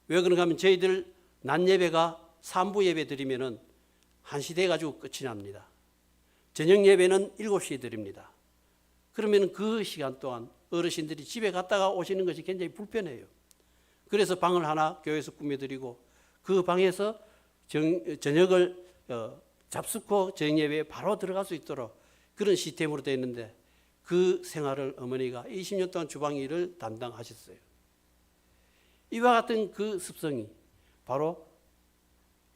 왜 그런가 하면 저희들 낮 예배가 3부 예배 드리면은 1시 돼 가지고 끝이 납니다. 저녁 예배는 7시에 드립니다. 그러면 그 시간 동안 어르신들이 집에 갔다가 오시는 것이 굉장히 불편해요. 그래서 방을 하나 교회에서 꾸며드리고 그 방에서 저녁을 잡수고 저녁 예배에 바로 들어갈 수 있도록 그런 시스템으로 되어 있는데 그 생활을 어머니가 20년 동안 주방 일을 담당하셨어요. 이와 같은 그 습성이 바로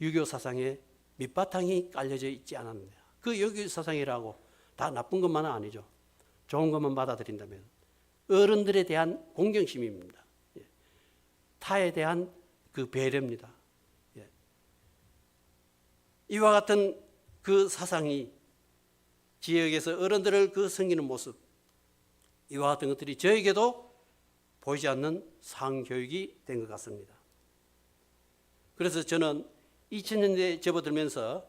유교 사상의 밑바탕이 깔려져 있지 않았느냐. 그 유교 사상이라고 다 나쁜 것만은 아니죠. 좋은 것만 받아들인다면 어른들에 대한 공경심입니다. 타에 대한 그 배려입니다. 이와 같은 그 사상이 지역에서 어른들을 그 섬기는 모습, 이와 같은 것들이 저에게도 보이지 않는 상교육이 된 것 같습니다. 그래서 저는 2000년대에 접어들면서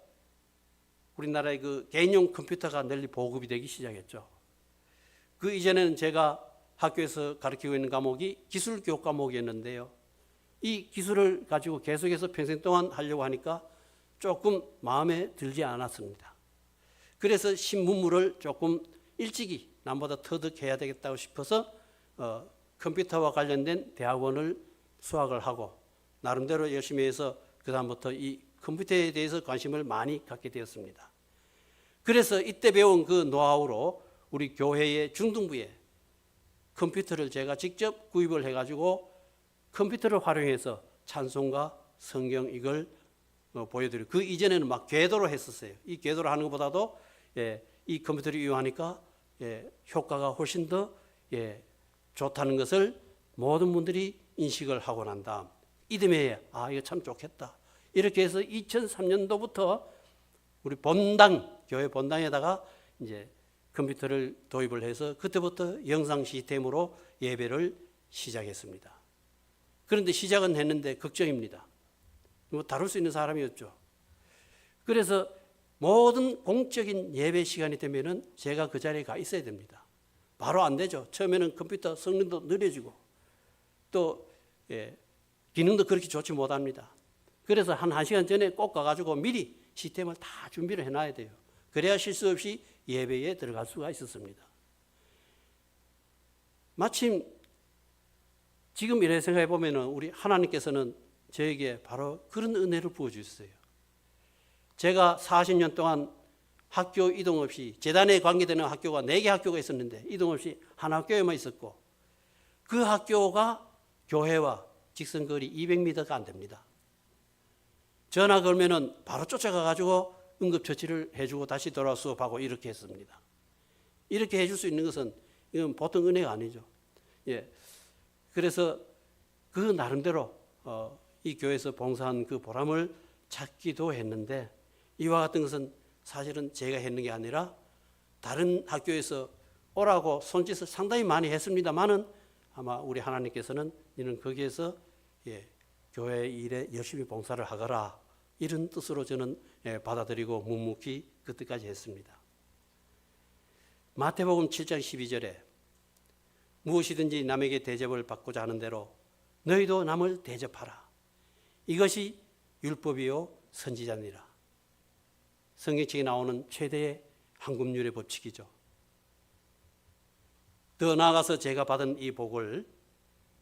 우리나라의 그 개인용 컴퓨터가 널리 보급이 되기 시작했죠. 그 이전에는 제가 학교에서 가르치고 있는 과목이 기술 교육 과목이었는데요. 이 기술을 가지고 계속해서 평생 동안 하려고 하니까 조금 마음에 들지 않았습니다. 그래서 신문물을 조금 일찍이 남보다 터득해야 되겠다고 싶어서 컴퓨터와 관련된 대학원을 수학을 하고 나름대로 열심히 해서 그다음부터 이 컴퓨터에 대해서 관심을 많이 갖게 되었습니다. 그래서 이때 배운 그 노하우로 우리 교회의 중등부에 컴퓨터를 제가 직접 구입을 해가지고 컴퓨터를 활용해서 찬송과 성경 이걸 보여드리고, 그 이전에는 막 궤도로 했었어요. 이 궤도로 하는 것보다도 이 컴퓨터를 이용하니까 효과가 훨씬 더 좋다는 것을 모든 분들이 인식을 하고 난 다음 이듬해에 이거 참 좋겠다. 이렇게 해서 2003년도부터 우리 본당, 교회 본당에다가 이제 컴퓨터를 도입을 해서 그때부터 영상 시스템으로 예배를 시작했습니다. 그런데 시작은 했는데 걱정입니다. 뭐 다룰 수 있는 사람이었죠. 그래서 모든 공적인 예배 시간이 되면은 제가 그 자리에 가 있어야 됩니다. 바로 안 되죠. 처음에는 컴퓨터 성능도 느려지고 또 기능도 그렇게 좋지 못합니다. 그래서 한 1시간 전에 꼭 가가지고 미리 시스템을 다 준비를 해놔야 돼요. 그래야 실수 없이 예배에 들어갈 수가 있었습니다. 마침 지금 이렇게 생각해 보면 우리 하나님께서는 저에게 바로 그런 은혜를 부어주셨어요. 제가 40년 동안 학교 이동 없이, 재단에 관계되는 학교가 4개 학교가 있었는데 이동 없이 한 학교에만 있었고, 그 학교가 교회와 직선거리 200m가 안 됩니다. 전화 걸면은 바로 쫓아가 가지고 응급처치를 해주고 다시 돌아와 수업하고 이렇게 했습니다. 이렇게 해줄 수 있는 것은 이건 보통 은혜가 아니죠. 그래서 그 나름대로 이 교회에서 봉사한 그 보람을 찾기도 했는데, 이와 같은 것은 사실은 제가 했는 게 아니라 다른 학교에서 오라고 손짓을 상당히 많이 했습니다만은 아마 우리 하나님께서는 너는 거기에서 교회 일에 열심히 봉사를 하거라, 이런 뜻으로 저는 받아들이고 묵묵히 그때까지 했습니다. 마태복음 7장 12절에 무엇이든지 남에게 대접을 받고자 하는 대로 너희도 남을 대접하라. 이것이 율법이요 선지자니라. 성경책에 나오는 최대의 황금률의 법칙이죠. 더 나아가서 제가 받은 이 복을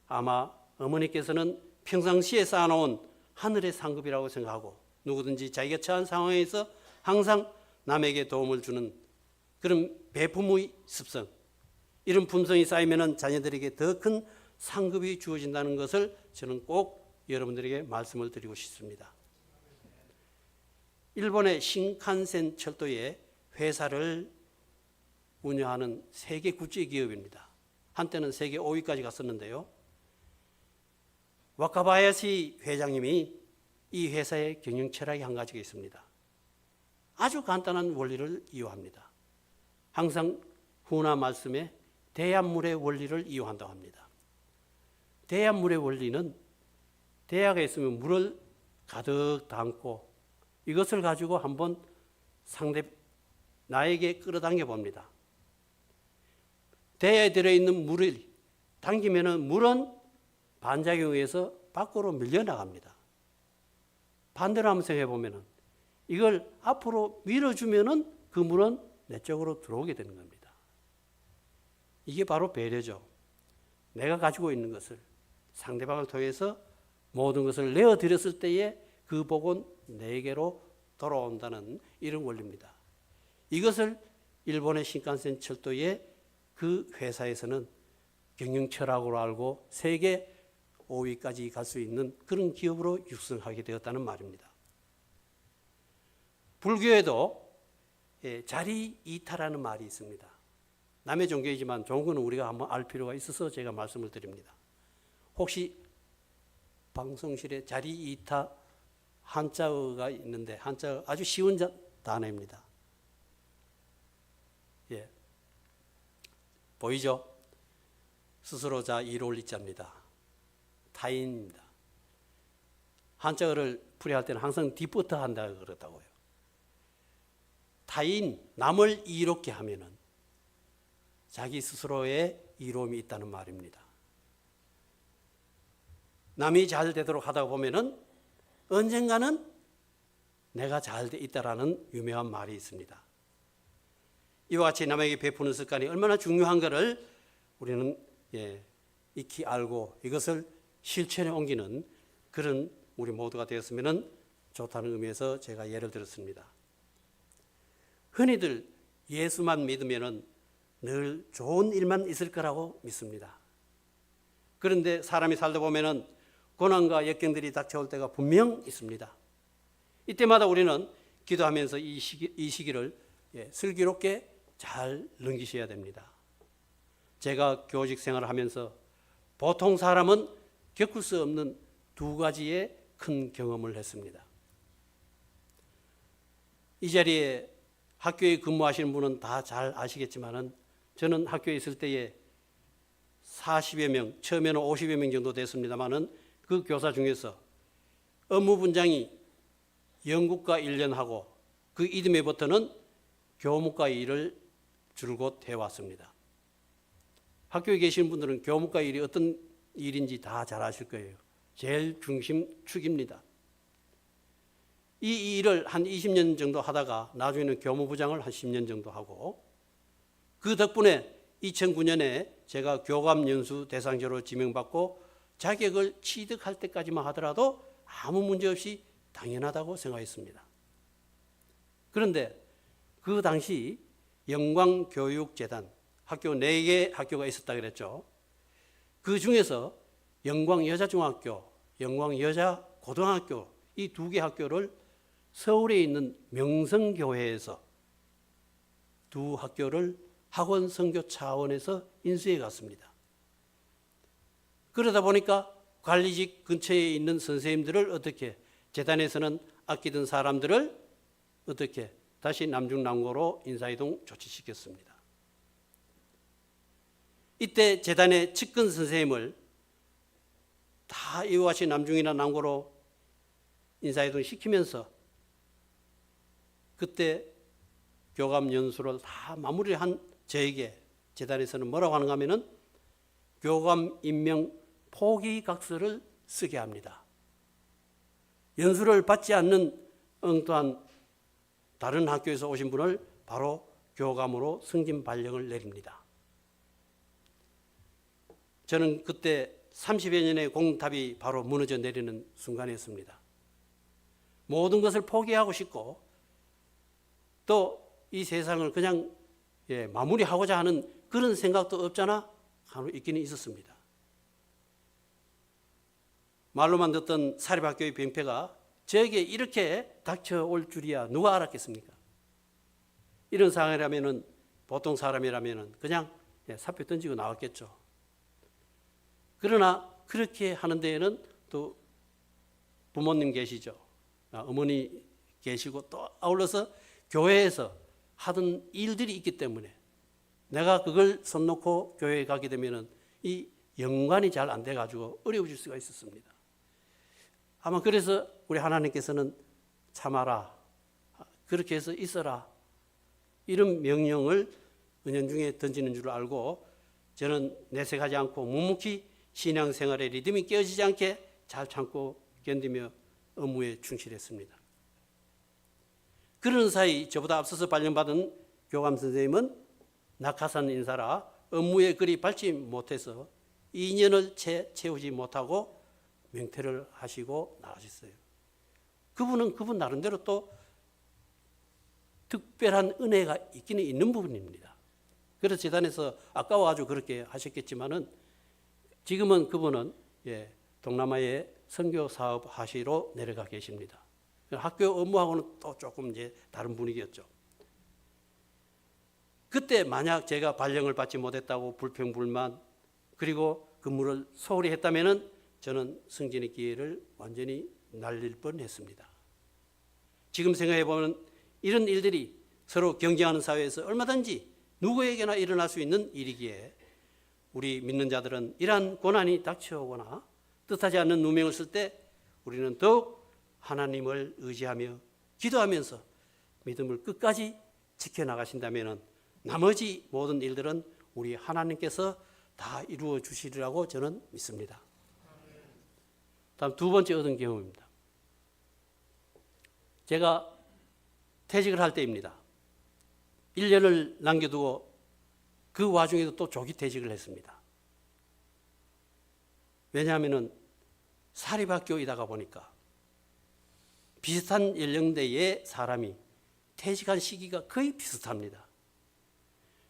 아마 어머니께서는 평상시에 쌓아놓은 하늘의 상급이라고 생각하고, 누구든지 자기가 처한 상황에서 항상 남에게 도움을 주는 그런 배품의 습성, 이런 품성이 쌓이면 자녀들에게 더 큰 상급이 주어진다는 것을 저는 꼭 여러분들에게 말씀을 드리고 싶습니다. 일본의 신칸센 철도의 회사를 운영하는 세계 국제 기업입니다. 한때는 세계 5위까지 갔었는데요. 와카바야시 회장님이 이 회사의 경영 철학이 한 가지가 있습니다. 아주 간단한 원리를 이용합니다. 항상 후나 말씀에 대합물의 원리를 이용한다고 합니다. 대합물의 원리는 대야가 있으면 물을 가득 담고 이것을 가지고 한번 나에게 끌어당겨 봅니다. 대야에 들어있는 물을 당기면 물은 반작용에 의해서 밖으로 밀려나갑니다. 반대로 한번 생각해 보면 이걸 앞으로 밀어주면 그 물은 내 쪽으로 들어오게 되는 겁니다. 이게 바로 배려죠. 내가 가지고 있는 것을 상대방을 통해서 모든 것을 내어드렸을 때에 그 복은 내게로 돌아온다는 이런 원리입니다. 이것을 일본의 신칸센 철도의 그 회사에서는 경영 철학으로 알고 세계 5위까지 갈 수 있는 그런 기업으로 육성하게 되었다는 말입니다. 불교에도 자리 이타라는 말이 있습니다. 남의 종교이지만 좋은 거는 우리가 한번 알 필요가 있어서 제가 말씀을 드립니다. 혹시 방송실에 자리 이타 한자어가 있는데, 한자어 아주 쉬운 단어입니다. 보이죠? 스스로 자 이로울 이자입니다. 타인입니다. 한자어를 풀이할 때는 항상 뒤부터 한다고 그러다고요. 타인, 남을 이롭게 하면은 자기 스스로의 이로움이 있다는 말입니다. 남이 잘 되도록 하다 보면은 언젠가는 내가 잘 돼 있다라는 유명한 말이 있습니다. 이와 같이 남에게 베푸는 습관이 얼마나 중요한가를 우리는 익히 알고 이것을 실천에 옮기는 그런 우리 모두가 되었으면 좋다는 의미에서 제가 예를 들었습니다. 흔히들 예수만 믿으면 늘 좋은 일만 있을 거라고 믿습니다. 그런데 사람이 살다 보면 고난과 역경들이 닥쳐올 때가 분명 있습니다. 이때마다 우리는 기도하면서 이 시기를 슬기롭게 잘 넘기셔야 됩니다. 제가 교직 생활을 하면서 보통 사람은 겪을 수 없는 두 가지의 큰 경험을 했습니다. 이 자리에 학교에 근무하시는 분은 다 잘 아시겠지만은 저는 학교에 있을 때에 40여 명, 처음에는 50여 명 정도 됐습니다만은 그 교사 중에서 업무 분장이 영국과 1년 하고 그 이듬해부터는 교무과 일을 줄곧 해왔습니다. 학교에 계시는 분들은 교무과 일이 어떤 일인지 다 잘 아실 거예요. 제일 중심축입니다. 이 일을 한 20년 정도 하다가 나중에는 교무부장을 한 10년 정도 하고 그 덕분에 2009년에 제가 교감연수 대상자로 지명받고 자격을 취득할 때까지만 하더라도 아무 문제 없이 당연하다고 생각했습니다. 그런데 그 당시 영광교육재단 학교 4개 학교가 있었다 그랬죠. 그 중에서 영광여자중학교, 영광여자고등학교 이 2개 학교를 서울에 있는 명성교회에서 2 학교를 학원 선교 차원에서 인수해 갔습니다. 그러다 보니까 관리직 근처에 있는 선생님들을 어떻게 재단에서는 아끼던 사람들을 어떻게 다시 남중남고로 인사이동 조치시켰습니다. 이때 재단의 측근 선생님을 다 이와 같이 남중이나 남고로 인사이동 시키면서 그때 교감 연수를 다 마무리한 저에게 재단에서는 뭐라고 하는가 하면은 교감 임명 포기각서를 쓰게 합니다. 연수를 받지 않는 엉뚱한 다른 학교에서 오신 분을 바로 교감으로 승진 발령을 내립니다. 저는 그때 30여 년의 공탑이 바로 무너져 내리는 순간이었습니다. 모든 것을 포기하고 싶고 또 이 세상을 그냥 마무리하고자 하는 그런 생각도 없잖아 하고 있기는 있었습니다. 말로만 듣던 사립학교의 병폐가 저에게 이렇게 닥쳐올 줄이야 누가 알았겠습니까? 이런 상황이라면 보통 사람이라면 그냥 사표 던지고 나왔겠죠. 그러나 그렇게 하는 데에는 또 부모님 계시죠. 어머니 계시고 또 아울러서 교회에서 하던 일들이 있기 때문에 내가 그걸 손 놓고 교회에 가게 되면 이 연관이 잘 안 돼가지고 어려워질 수가 있었습니다. 아마 그래서 우리 하나님께서는 참아라, 그렇게 해서 있어라 이런 명령을 은연중에 던지는 줄 알고 저는 내색하지 않고 묵묵히 신앙생활의 리듬이 깨어지지 않게 잘 참고 견디며 업무에 충실했습니다. 그런 사이 저보다 앞서서 발령받은 교감 선생님은 낙하산 인사라 업무에 그리 밟지 못해서 2년을 채우지 못하고 명퇴를 하시고 나가셨어요. 그분은 그분 나름대로 또 특별한 은혜가 있기는 있는 부분입니다. 그래서 재단에서 아까워가지고 그렇게 하셨겠지만은 지금은 그분은 동남아에 선교 사업 하시러 내려가 계십니다. 학교 업무하고는 또 조금 다른 분위기였죠. 그때 만약 제가 발령을 받지 못했다고 불평불만 그리고 근무를 소홀히 했다면은 저는 승진의 기회를 완전히 날릴 뻔했습니다. 지금 생각해 보면 이런 일들이 서로 경쟁하는 사회에서 얼마든지 누구에게나 일어날 수 있는 일이기에 우리 믿는 자들은 이러한 고난이 닥쳐오거나 뜻하지 않는 누명을 쓸 때 우리는 더욱 하나님을 의지하며 기도하면서 믿음을 끝까지 지켜나가신다면 나머지 모든 일들은 우리 하나님께서 다 이루어 주시리라고 저는 믿습니다. 다음 두 번째 얻은 경험입니다. 제가 퇴직을 할 때입니다. 1년을 남겨두고 그 와중에도 또 조기 퇴직을 했습니다. 왜냐하면 사립학교이다가 보니까 비슷한 연령대의 사람이 퇴직한 시기가 거의 비슷합니다.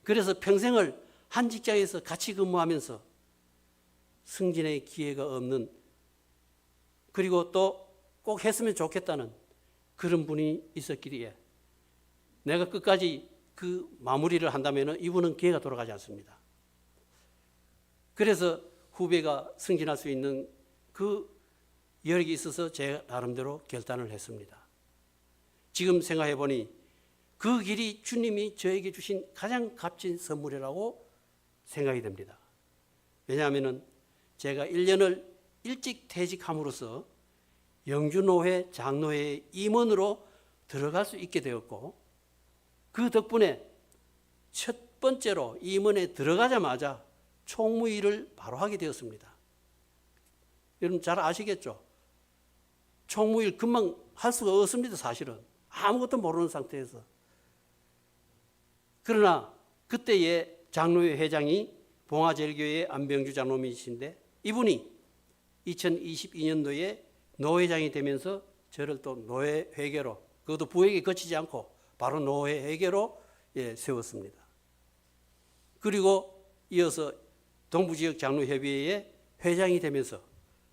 그래서 평생을 한 직장에서 같이 근무하면서 승진의 기회가 없는, 그리고 또 꼭 했으면 좋겠다는 그런 분이 있었기에 내가 끝까지 그 마무리를 한다면 이분은 기회가 돌아가지 않습니다. 그래서 후배가 승진할 수 있는 그 여력이 있어서 제 나름대로 결단을 했습니다. 지금 생각해 보니 그 길이 주님이 저에게 주신 가장 값진 선물이라고 생각이 됩니다. 왜냐하면 제가 1년을 일찍 퇴직함으로써 영주노회 장로회의 임원으로 들어갈 수 있게 되었고, 그 덕분에 첫 번째로 임원에 들어가자마자 총무일을 바로 하게 되었습니다. 여러분 잘 아시겠죠? 총무일 금방 할 수가 없습니다. 사실은 아무것도 모르는 상태에서. 그러나 그때의 장로회 회장이 봉화제일교회 안병주 장로님이신데, 이분이 2022년도에 노회장이 되면서 저를 또 노회 회계로, 그것도 부회계 거치지 않고 바로 노회 회계로 세웠습니다. 그리고 이어서 동부지역 장로협의회의 회장이 되면서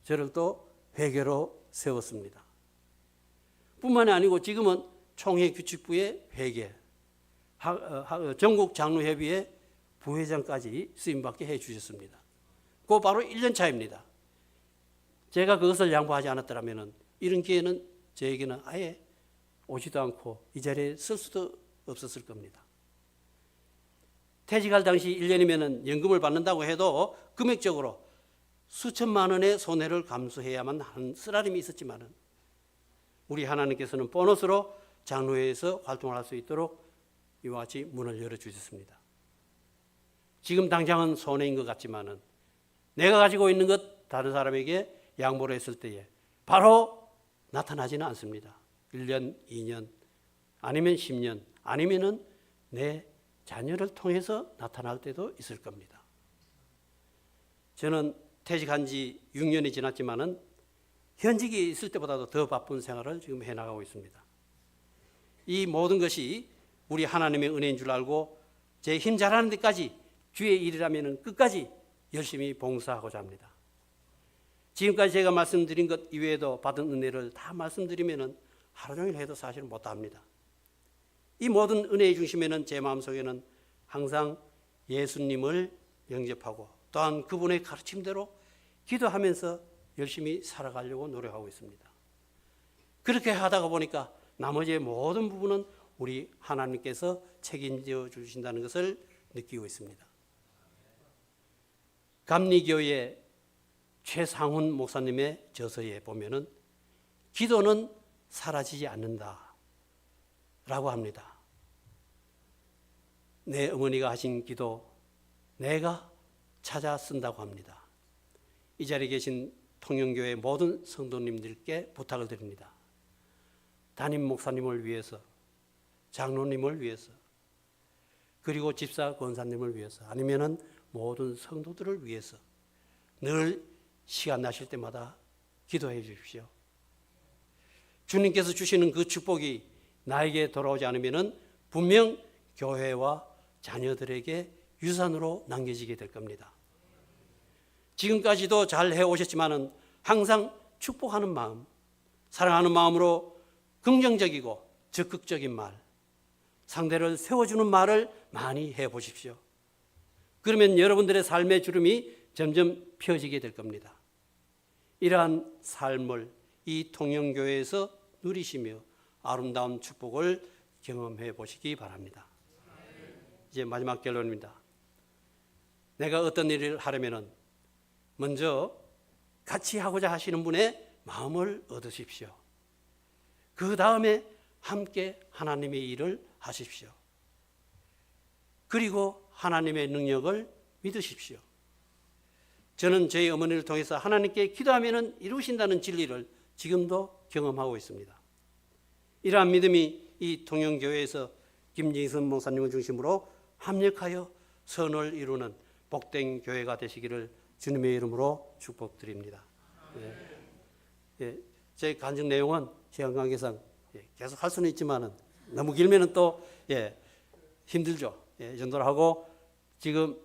저를 또 회계로 세웠습니다. 뿐만이 아니고 지금은 총회규칙부의 회계, 전국 장로협의회 부회장까지 쓰임받게 해주셨습니다. 그거 바로 1년 차입니다. 제가 그것을 양보하지 않았더라면 이런 기회는 저에게는 아예 오지도 않고 이 자리에 쓸 수도 없었을 겁니다. 퇴직할 당시 1년이면 연금을 받는다고 해도 금액적으로 수천만 원의 손해를 감수해야만 하는 쓰라림이 있었지만 우리 하나님께서는 보너스로 장로회에서 활동을 할 수 있도록 이와 같이 문을 열어주셨습니다. 지금 당장은 손해인 것 같지만 내가 가지고 있는 것 다른 사람에게 양보를 했을 때에 바로 나타나지는 않습니다. 1년, 2년, 아니면 10년, 아니면 내 자녀를 통해서 나타날 때도 있을 겁니다. 저는 퇴직한 지 6년이 지났지만 현직에 있을 때보다도 더 바쁜 생활을 지금 해나가고 있습니다. 이 모든 것이 우리 하나님의 은혜인 줄 알고 제 힘 잘하는 데까지 주의 일이라면 끝까지 열심히 봉사하고자 합니다. 지금까지 제가 말씀드린 것 이외에도 받은 은혜를 다 말씀드리면 하루 종일 해도 사실 못합니다. 이 모든 은혜의 중심에는 제 마음속에는 항상 예수님을 영접하고 또한 그분의 가르침대로 기도하면서 열심히 살아가려고 노력하고 있습니다. 그렇게 하다가 보니까 나머지의 모든 부분은 우리 하나님께서 책임져 주신다는 것을 느끼고 있습니다. 감리교회 최상훈 목사님의 저서에 보면은 기도는 사라지지 않는다 라고 합니다. 내 어머니가 하신 기도 내가 찾아 쓴다고 합니다. 이 자리에 계신 통영교회 모든 성도님들께 부탁을 드립니다. 담임 목사님을 위해서, 장로님을 위해서, 그리고 집사 권사님을 위해서, 아니면은 모든 성도들을 위해서 늘 시간 나실 때마다 기도해 주십시오. 주님께서 주시는 그 축복이 나에게 돌아오지 않으면 분명 교회와 자녀들에게 유산으로 남겨지게 될 겁니다. 지금까지도 잘 해오셨지만 항상 축복하는 마음, 사랑하는 마음으로 긍정적이고 적극적인 말, 상대를 세워주는 말을 많이 해보십시오. 그러면 여러분들의 삶의 주름이 점점 펴지게 될 겁니다. 이러한 삶을 이 통영교회에서 누리시며 아름다운 축복을 경험해 보시기 바랍니다. 이제 마지막 결론입니다. 내가 어떤 일을 하려면 먼저 같이 하고자 하시는 분의 마음을 얻으십시오. 그 다음에 함께 하나님의 일을 하십시오. 그리고 하나님의 능력을 믿으십시오. 저는 저희 어머니를 통해서 하나님께 기도하면 이루신다는 진리를 지금도 경험하고 있습니다. 이러한 믿음이 이 통영교회에서 김진선 목사님을 중심으로 합력하여 선을 이루는 복된 교회가 되시기를 주님의 이름으로 축복드립니다. 제 간증 내용은 시간 관계상 계속 할 수는 있지만은 너무 길면은 또 힘들죠. 이 정도로 하고 지금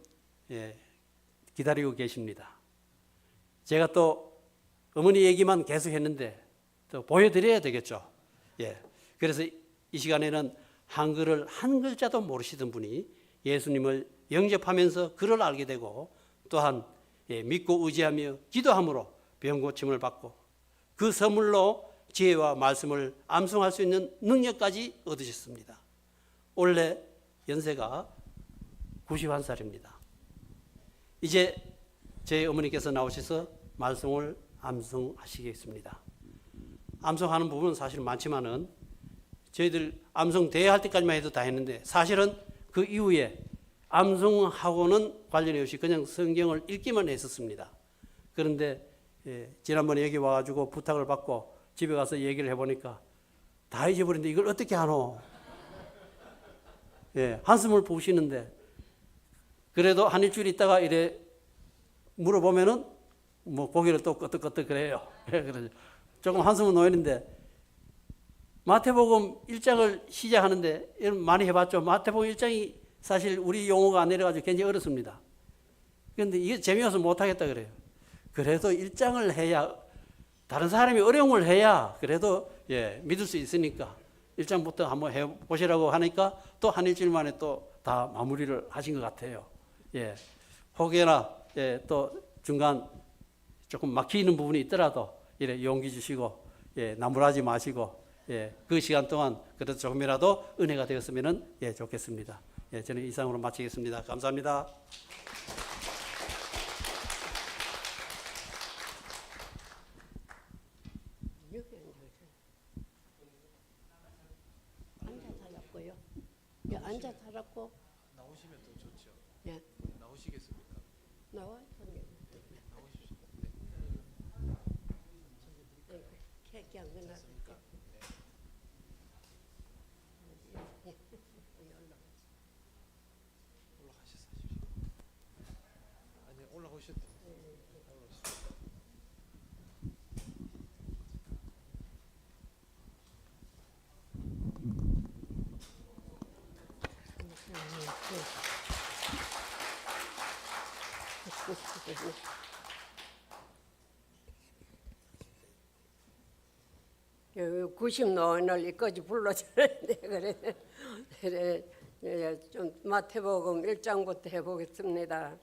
기다리고 계십니다. 제가 또 어머니 얘기만 계속 했는데 또 보여드려야 되겠죠. 그래서 이 시간에는 한글을 한 글자도 모르시던 분이 예수님을 영접하면서 글을 알게 되고 또한 믿고 의지하며 기도함으로 병 고침을 받고 그 선물로 지혜와 말씀을 암송할 수 있는 능력까지 얻으셨습니다. 올해 연세가 91살입니다. 이제 제 어머니께서 나오셔서 말씀을 암송하시겠습니다. 암송하는 부분은 사실 많지만은 저희들 암송 대회할 때까지만 해도 다 했는데 사실은 그 이후에 암송하고는 관련이 없이 그냥 성경을 읽기만 했었습니다. 그런데 지난번에 여기 와가지고 부탁을 받고 집에 가서 얘기를 해보니까 다 잊어버렸는데 이걸 어떻게 하노? 한숨을 부으시는데 그래도 한 일주일 있다가 이래 물어보면은 뭐 고개를 또 끄덕끄덕 그래요. 그래서 조금 한숨은 놓이는데 마태복음 1장을 시작하는데 많이 해봤죠. 마태복음 1장이 사실 우리 용어가 안 내려가지고 굉장히 어렵습니다. 그런데 이게 재미없어서 못하겠다 그래요. 그래도 1장을 해야 다른 사람이 어려운 걸 해야 그래도 믿을 수 있으니까 1장부터 한번 해보시라고 하니까 또 한 일주일 만에 또 다 마무리를 하신 것 같아요. 혹여나 또 중간 조금 막히는 부분이 있더라도 이래 용기 주시고 나무라지 마시고 그 시간 동안 그래도 조금이라도 은혜가 되었으면 좋겠습니다. 저는 이상으로 마치겠습니다. 감사합니다. 앉아 살았고요. 앉아 살았고. 나오시면 더 좋죠. 예. 나오시겠습니까? 나와. 나오십시오. 케이크 안 끝났을까? 올라가셔서 하십시오. 아니 올라오셔도 그 90노인을 이까지 불러주는데 그래 좀 마태복음 1장부터 해보겠습니다.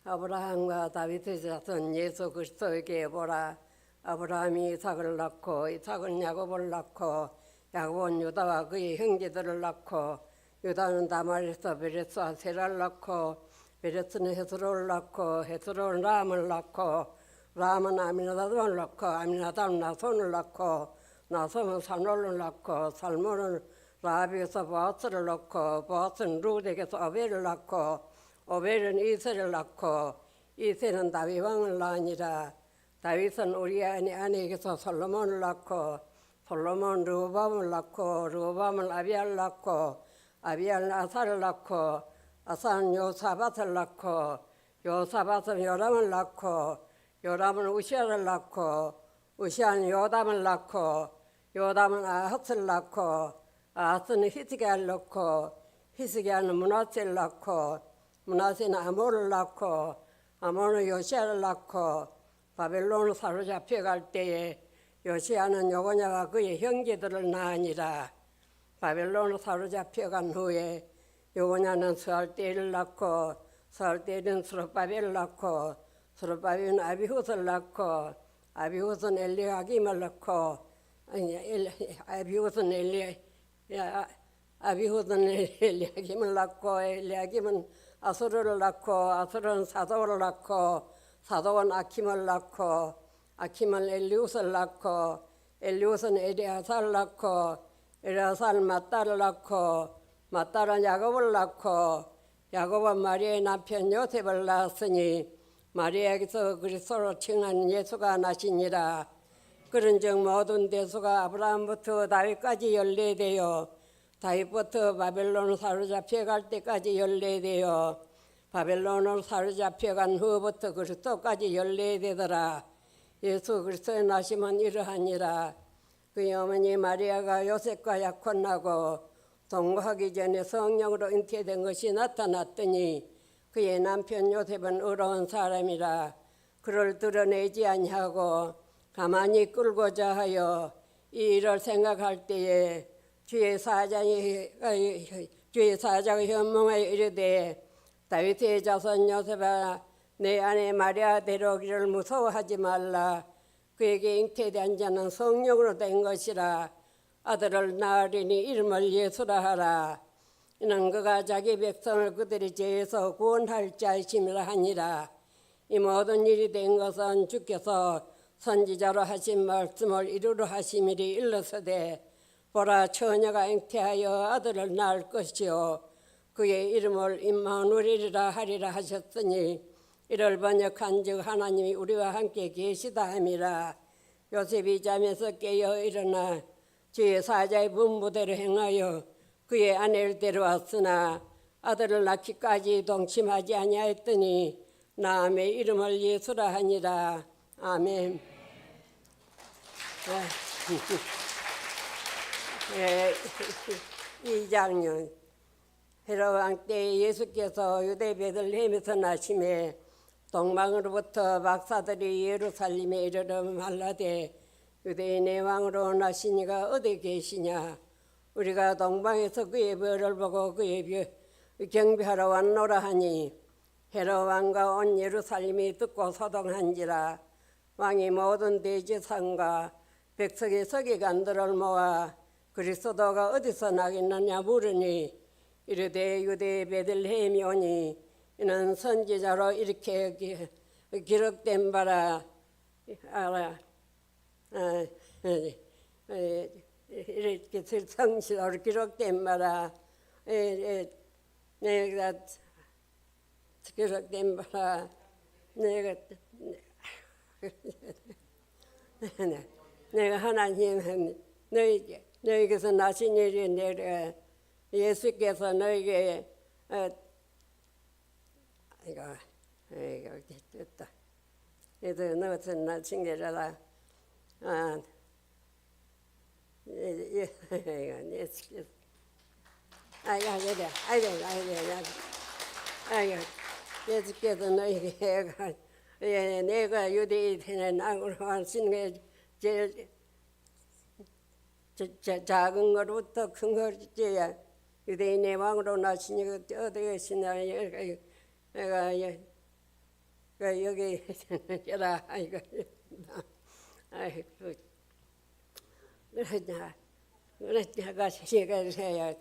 아브라함과 다윗의 자손 예수 그리스도에게 보라. 아브라함이 이삭을 낳고 이삭은 야곱을 낳고 야곱은 유다와 그의 형제들을 낳고 유다는 다말에서 베레스와 세라를 낳고 베레스는 헤스로를 낳고 헤스로는 람을 낳고 람은 아미나답을 낳고 아미나답은 나손을 낳고 나손은 살몬을 낳고 살몬은 라합에서 보아스를 낳고 보아스는 룻에게서 오벨을 낳고 오벨은 이세를 낳고 이세는 다윗 왕을 낳으니라. 다윗은 우리의 아내에게서 솔로몬을 낳고 솔로몬은 르호밤을 낳고 르호밤은 아비야를 낳고 아비야는 아사를 낳고 아사는 요사밧을 낳고 요사밧은 요람을 낳고 요람은 우시아를 낳고 우시아는 요담을 낳고 요담은 아하스를 낳고 아하스는 히스기야를 낳고 히스기야는 므낫세를 낳고 므낫세는 아몬을 낳고 아몬은 요시아를 낳고 바벨론을 사로잡혀갈 때에 요시아는 요고냐와 그의 형제들을 낳으니라. 바벨론을 사로잡혀간 후에 요고냐는 스알데를 낳고 스알데는 스룹바벨을 낳고 스룹바벨은 아비훗을 낳고 아비훗은 엘리야김을 낳고 아비훗은 엘리야김을 낳고 엘리야김은 아수르를 낳고 아수르는 사도를 낳고 사도는 아킴을 낳고 아킴은 엘리웃을 낳고 엘리웃은 엘리아사를 낳고 엘리아사는 맏딸을 낳고 맏딸은 야곱을 낳고 야곱은 마리아의 남편 요셉을 낳았으니 마리아에게서 그리스도로 칭한 예수가 나시니라. 그런즉 모든 대수가 아브라함부터 다윗까지 연례되어 다윗부터 바벨론을 사로잡혀갈 때까지 연례되어 바벨론을 사로잡혀간 후부터 그리스도까지 연례되더라. 예수 그리스도의 나심은 이러하니라. 그의 어머니 마리아가 요셉과 약혼하고 동거하기 전에 성령으로 잉태된 것이 나타났더니 그의 남편 요셉은 의로운 사람이라. 그를 드러내지 아니하고 가만히 끌고자 하여 이 일을 생각할 때에 주의 사장이 현몽하여 이르되 다윗의 자손 요셉아 내 아내 마리아 데려오기를 무서워하지 말라. 그에게 잉태된 자는 성령으로 된 것이라. 아들을 낳으리니 이름을 예수라 하라. 이는 그가 자기 백성을 그들의 죄에서 구원할 자이심이라 하니라. 이 모든 일이 된 것은 주께서 선지자로 하신 말씀을 이루려 하심이리 일러서되 보라 처녀가 잉태하여 아들을 낳을 것이요 그의 이름을 임마누엘이라 하리라 하셨으니 이를 번역한즉 하나님이 우리와 함께 계시다 함이라. 요셉이 잠에서 깨어 일어나 주의 사자의 분부대로 행하여 그의 아내를 데려왔으나 아들을 낳기까지 동침하지 아니하였더니 나음의 이름을 예수라 하니라. 아멘. 예, 2장년 헤롯 왕 때 예수께서 유대 베들레헴에서 나심에 동방으로부터 박사들이 예루살렘에 이르러 말라되 유대인의 왕으로 나시니가 어디 계시냐. 우리가 동방에서 그의 별을 보고 그의 경배하러 왔노라 하니 헤롯 왕과 온 예루살렘이 듣고 소동한지라. 왕이 모든 대제사장과 백성의 서기관들을 모아 그리스도가 어디서 나겠느냐 물으니 이르되 유대 베들레헴이 오니 이는 선지자로 이렇게 기록된 바라. 이렇게 성시로 기록된 바라. 내가 기록된 바라. 내가 하나님 너희께서 나신 일이 내려 예수께서 너희에게 이거 됐다. 얘들 너희서 나신 게라. 예수께서 예수께서 너희에게 내가 유대인의 왕으로 하신 게 제일 작은 것부터 큰 것이야. 유대인의 왕으로 나시니 어디 계시냐. 내가 여기 있라. 아이고 그러냐가 시가세요.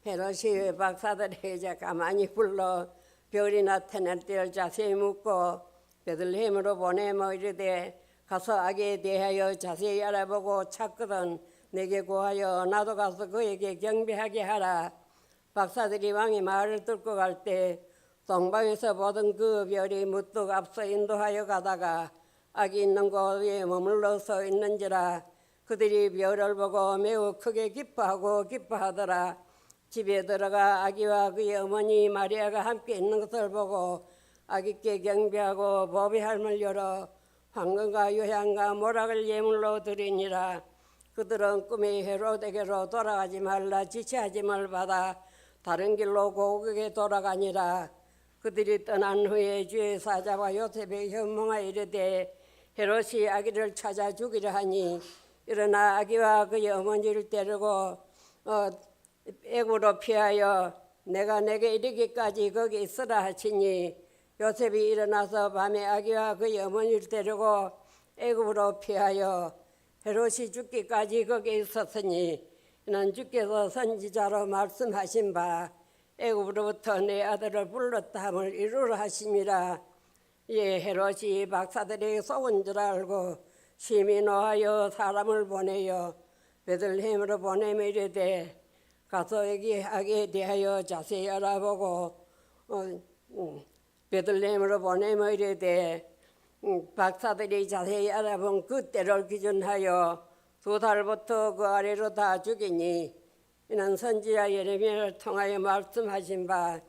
헤롯이 박사들이 이제 가만히 불러 별이 나타날 때를 자세히 묻고 베들레헴으로 보내며 이르되 가서 아기에 대하여 자세히 알아보고 찾거든 내게 구하여 나도 가서 그에게 경배하게 하라. 박사들이 왕의 말을 듣고 갈 때 동방에서 보던 그 별이 무뚝 앞서 인도하여 가다가 아기 있는 곳 위에 머물러 서 있는지라. 그들이 별을 보고 매우 크게 기뻐하더라. 집에 들어가 아기와 그의 어머니 마리아가 함께 있는 것을 보고 아기께 경배하고 보배함을 열어 황금과 유향과 모락을 예물로 드리니라. 그들은 꿈에 헤롯에게로 돌아가지 말라 지체하짐을 받아 다른 길로 고국에 돌아가니라. 그들이 떠난 후에 주의 사자와 요셉의 현몽하여 이르되 헤롯이 아기를 찾아 죽이려 하니 일어나 아기와 그의 어머니를 데리고 애굽으로 피하여 내가 내게 이르기까지 거기 있으라 하시니 요셉이 일어나서 밤에 아기와 그의 어머니를 데리고 애굽으로 피하여 헤롯이 죽기까지 거기 있었으니 이는 주께서 선지자로 말씀하신 바 애굽으로부터 내 아들을 불렀다 함을 이루라 하심이라. 예, 헤롯이 박사들에게 속은 줄 알고 심히 노하여 사람을 보내어 베들레헴으로 보내며 이르되 가서 아기에 대하여 자세히 알아보고 베들레헴으로 보내며 이르되 박사들이 자세히 알아본 그때를 기준하여 2달부터 그 아래로 다 죽이니 이는 선지자 예레미야를 통하여 말씀하신 바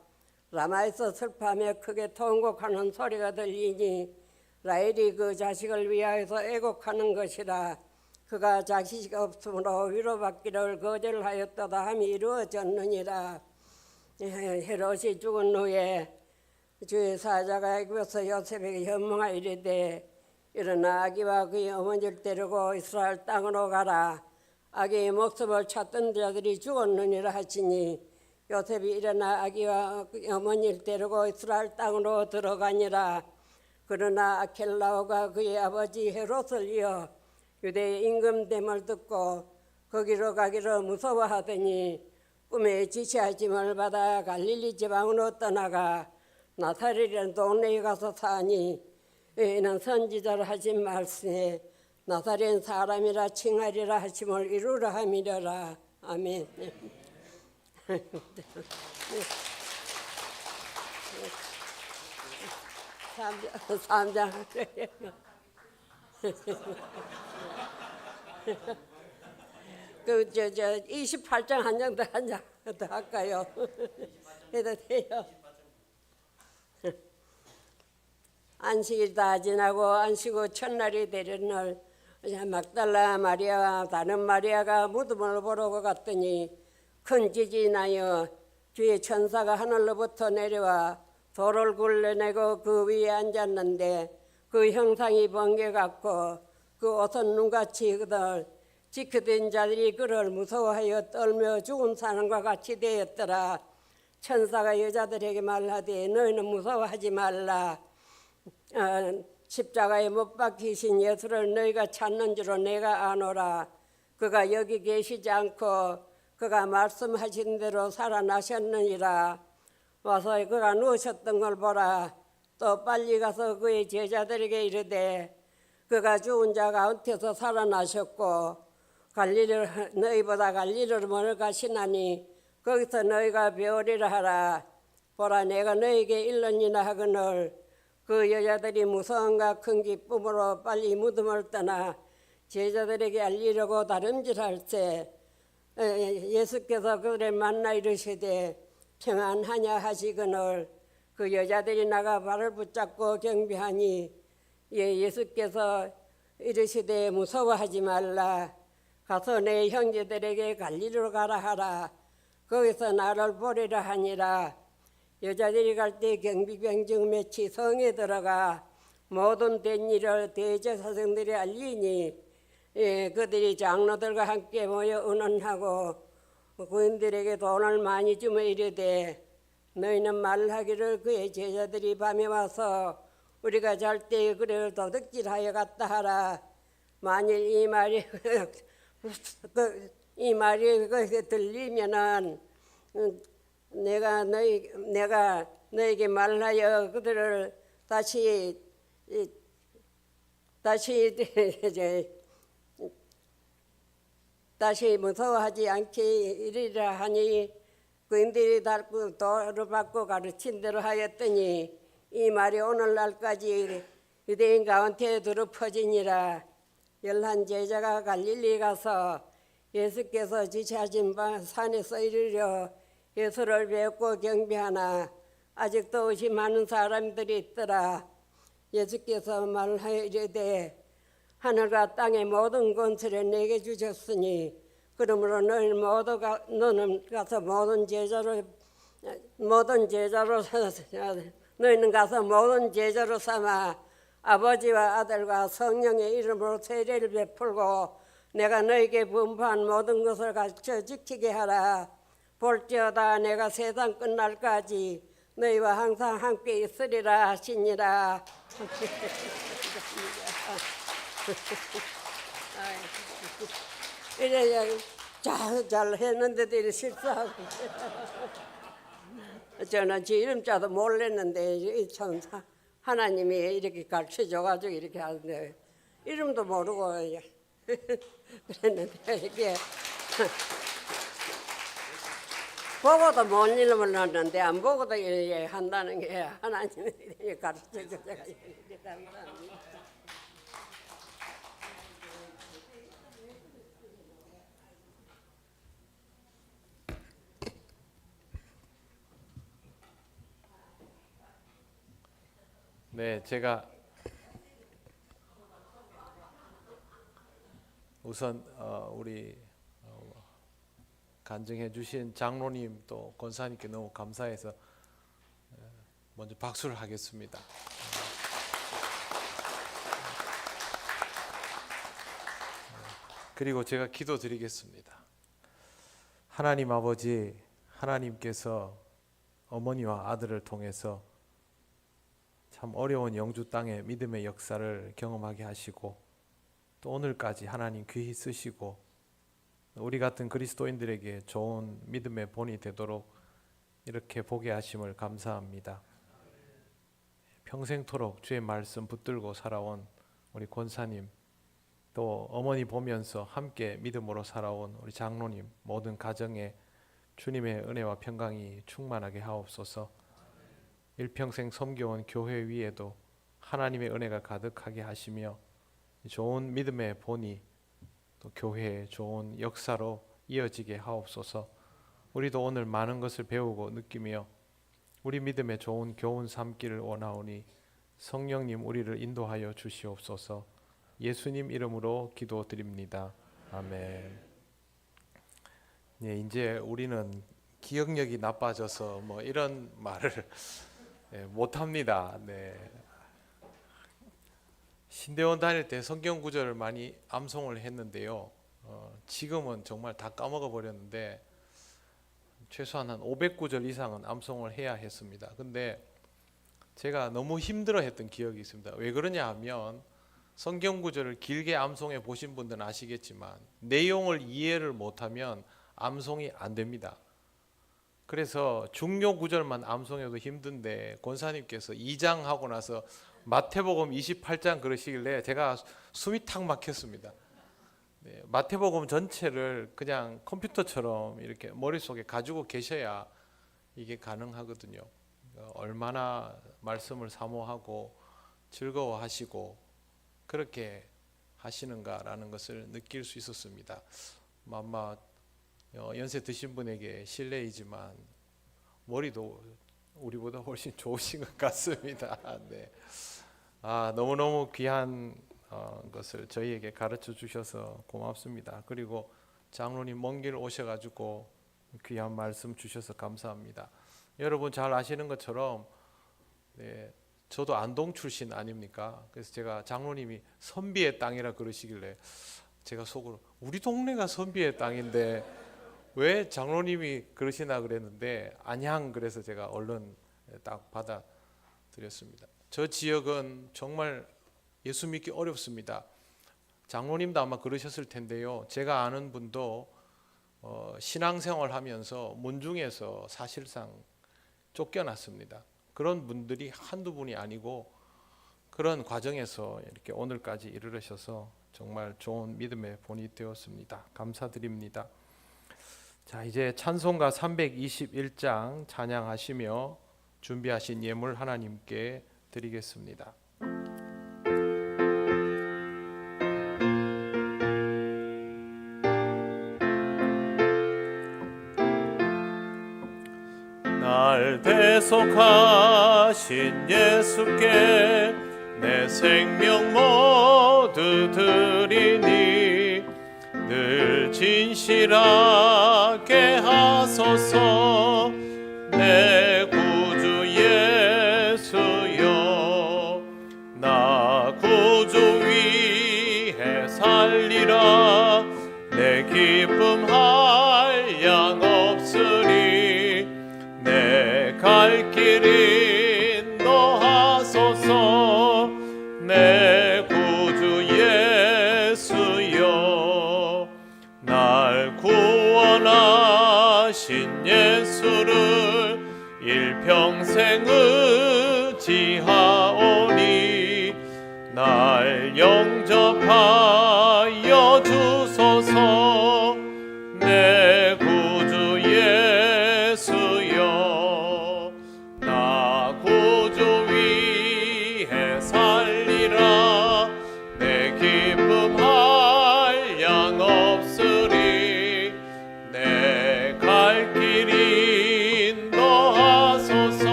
라마에서 슬퍼하며 크게 통곡하는 소리가 들리니 라헬이 그 자식을 위하여서 애곡하는 것이라. 그가 자식이 없으므로 위로받기를 거절하였도다 함이 이루어졌느니라. 헤롯이 죽은 후에 주의 사자가 애굽에서 요셉에게 현몽하여 이르되 일어나 아기와 그의 어머니를 데리고 이스라엘 땅으로 가라. 아기의 목숨을 찾던 자들이 죽었느니라 하시니 요셉이 일어나 아기와 그의 어머니를 데리고 이스라엘 땅으로 들어가니라. 그러나 아켈라오가 그의 아버지 헤롯을 이어 유대의 임금됨을 듣고 거기로 가기를 무서워하더니 꿈에 지시하심을 받아 갈릴리 지방으로 떠나가 나사렛이라는 동네에 가서 사니 이는 선지자로 하신 말씀에 나사렛 사람이라 칭하리라 하심을 이루라 함이려라. 아멘. 삼장 그 28장 한 장 더 할까요? 해도 돼요. 안식일 다 지나고 안식 후 첫날이 되는 날 막달라 마리아와 다른 마리아가 무덤을 보러 갔더니 큰 지진이 나여 주의 천사가 하늘로부터 내려와 돌을 굴러내고 그 위에 앉았는데 그 형상이 번개 같고 그 옷은 눈같이 그들 지켜진 자들이 그를 무서워하여 떨며 죽은 사람과 같이 되었더라. 천사가 여자들에게 말하되 너희는 무서워하지 말라. 십자가에 못 박히신 예수를 너희가 찾는 줄로 내가 아노라. 그가 여기 계시지 않고 그가 말씀하신 대로 살아나셨느니라. 와서 그가 누우셨던 걸 보라. 또 빨리 가서 그의 제자들에게 이르되 그가 죽은 자 가운데서 살아나셨고 갈릴리를 너희보다 갈릴리로 멀리 가시나니 거기서 너희가 배우리라 하라. 보라 내가 너희에게 일렀니나 하거늘 그 여자들이 무서움과 큰 기쁨으로 빨리 무덤을 떠나 제자들에게 알리려고 다름질할세. 예수께서 그들을 만나 이르시되 평안하냐 하시거늘 그 여자들이 나가 발을 붙잡고 경배하니 예수께서 이르시되 무서워하지 말라. 가서 내 형제들에게 갈릴리로 가라 하라. 거기서 나를 보리라 하니라. 여자들이 갈 때 경비병정 맺히 성에 들어가 모든 된 일을 대제사장들이 알리니 그들이 장로들과 함께 모여 의논하고 그인들에게 돈을 많이 주며 이르되 너희는 말하기를 그의 제자들이 밤에 와서 우리가 잘 때 그를 도둑질하여 갔다 하라. 만일 이 말이 들리면은 내가 너에게 말하여 그들을 다시 무서워하지 않게 이르리라 하니 그인들이 달고 도를 받고 가르친 대로 하였더니 이 말이 오늘날까지 유대인 가운데 두루 퍼지니라. 11 제자가 갈릴리 가서 예수께서 지시하신 바 산에서 이르려 예수를 뵙고 경배하나 아직도 의심하는 사람들이 있더라. 예수께서 말하여 이르되 하늘과 땅의 모든 권세를 내게 주셨으니 그러므로 너는 가서 모든 제자로 너희는 가서 모든 제자로 삼아 아버지와 아들과 성령의 이름으로 세례를 베풀고 내가 너에게 분부한 모든 것을 가르쳐 지키게 하라. 볼지어다 내가 세상 끝날까지 너희와 항상 함께 있으리라 하시니라. 이래야 잘 했는데도 이렇게 실수하고 저는 제 이름자도 몰랐는데 참 하나님이 이렇게 가르쳐줘가지고 이렇게 하는데 이름도 모르고 그랬는데 이게 보고도 못 읽었는데 안 보고도 이렇게 한다는 게 하나님이 가르쳐 주셔서 이렇게 감사합니다. 네, 제가 우선 우리 간증해 주신 장로님 또 권사님께 너무 감사해서 먼저 박수를 하겠습니다. 그리고 제가 기도드리겠습니다. 하나님 아버지, 하나님께서 어머니와 아들을 통해서 참 어려운 영주 땅의 믿음의 역사를 경험하게 하시고 또 오늘까지 하나님 귀히 쓰시고 우리 같은 그리스도인들에게 좋은 믿음의 본이 되도록 이렇게 보게 하심을 감사합니다. 평생토록 주의 말씀 붙들고 살아온 우리 권사님, 또 어머니 보면서 함께 믿음으로 살아온 우리 장로님, 모든 가정에 주님의 은혜와 평강이 충만하게 하옵소서. 일평생 섬겨온 교회 위에도 하나님의 은혜가 가득하게 하시며 좋은 믿음의 본이 또 교회의 좋은 역사로 이어지게 하옵소서. 우리도 오늘 많은 것을 배우고 느끼며 우리 믿음의 좋은 교훈 삼기를 원하오니 성령님 우리를 인도하여 주시옵소서. 예수님 이름으로 기도드립니다. 아멘. 네, 이제 우리는 기억력이 나빠져서 뭐 이런 말을 못합니다. 네. 신대원 다닐 때 성경 구절을 많이 암송을 했는데요. 지금은 정말 다 까먹어 버렸는데 최소한 한 500구절 이상은 암송을 해야 했습니다. 근데 제가 너무 힘들어 했던 기억이 있습니다. 왜 그러냐 하면 성경 구절을 길게 암송해 보신 분들은 아시겠지만 내용을 이해를 못하면 암송이 안 됩니다. 그래서 중요 구절만 암송해도 힘든데 권사님께서 2장 하고 나서 마태복음 28장 그러시길래 제가 숨이 탁 막혔습니다. 네, 마태복음 전체를 그냥 컴퓨터처럼 이렇게 머릿속에 가지고 계셔야 이게 가능하거든요. 얼마나 말씀을 사모하고 즐거워하시고 그렇게 하시는가라는 것을 느낄 수 있었습니다. 아마 연세 드신 분에게 실례이지만 머리도 우리보다 훨씬 좋으신 것 같습니다. 네. 너무너무 귀한 것을 저희에게 가르쳐 주셔서 고맙습니다. 그리고 장로님 먼 길 오셔가지고 귀한 말씀 주셔서 감사합니다. 여러분 잘 아시는 것처럼 네, 저도 안동 출신 아닙니까? 그래서 제가 장로님이 선비의 땅이라 그러시길래 제가 속으로 우리 동네가 선비의 땅인데 왜 장로님이 그러시나 그랬는데 안양, 그래서 제가 얼른 딱 받아드렸습니다. 저 지역은 정말 예수 믿기 어렵습니다. 장로님도 아마 그러셨을 텐데요. 제가 아는 분도 신앙생활 하면서 문중에서 사실상 쫓겨났습니다. 그런 분들이 한두 분이 아니고 그런 과정에서 이렇게 오늘까지 이르르셔서 정말 좋은 믿음의 본이 되었습니다. 감사드립니다. 자, 이제 찬송가 321장 찬양하시며 준비하신 예물 하나님께 드리겠습니다. 날 대속하신 예수께 내 생명 모두 드리니 늘 진실하게 하소서. 내 구주 예수여, 나 구주 위해 살리라. 내 기쁨 한량 없으리. 내 갈 길 인도하소서. 내 구주 예수여, 날 구원하신 예수를 일평생 의지하오니 날 영접하여 주소서. 내 구주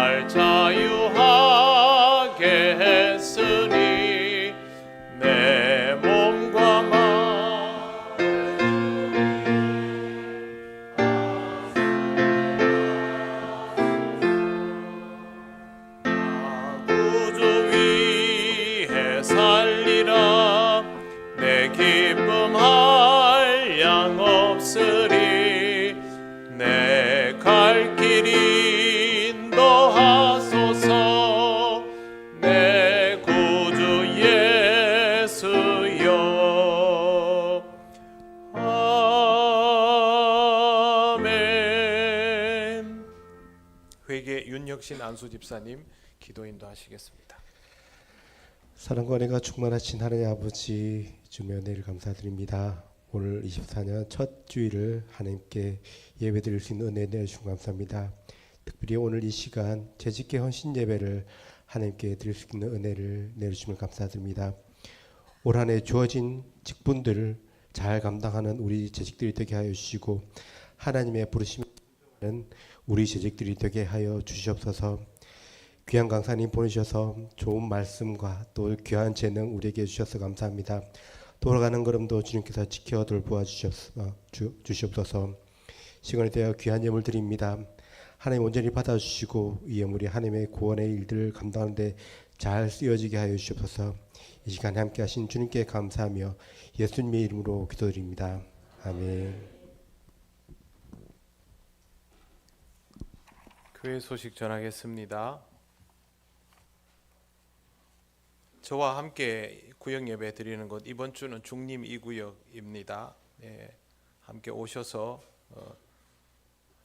날 자유하게 했으니 내 몸과 마음 구주 위에 살리라 내 기쁨 한량 없으리 내 갈 길 인도하소서 내 구주 예수여 아멘. 회계 윤혁신 안수 집사님 기도 인도하시겠습니다. 사랑과 은혜가 충만하신 하나님 아버지 주님의 은혜를 감사드립니다. 오늘 24년 첫 주일을 하나님께 예배드릴 수 있는 은혜 내주신 감사합니다. 특별히 오늘 이 시간 재직계 헌신 예배를 하나님께 드릴 수 있는 은혜를 내주시면 감사드립니다. 올 한 해 주어진 직분들을 잘 감당하는 우리 재직들이 되게 하여 주시고 하나님의 부르심은 우리 재직들이 되게 하여 주시옵소서. 귀한 강사님 보내주셔서 좋은 말씀과 또 귀한 재능 우리에게 주셔서 감사합니다. 돌아가는 걸음도 주님께서 지켜 돌보아 주시옵소서. 시간에 대하여 귀한 예물 드립니다. 하나님 온전히 받아주시고 이 예물이 하나님의 구원의 일들을 감당하는 데 잘 쓰여지게 하여 주시옵소서. 이 시간에 함께 하신 주님께 감사하며 예수님의 이름으로 기도드립니다. 아멘. 교회 소식 전하겠습니다. 저와 함께 구역 예배 드리는 곳 이번 주는 중림 2구역입니다. 함께 오셔서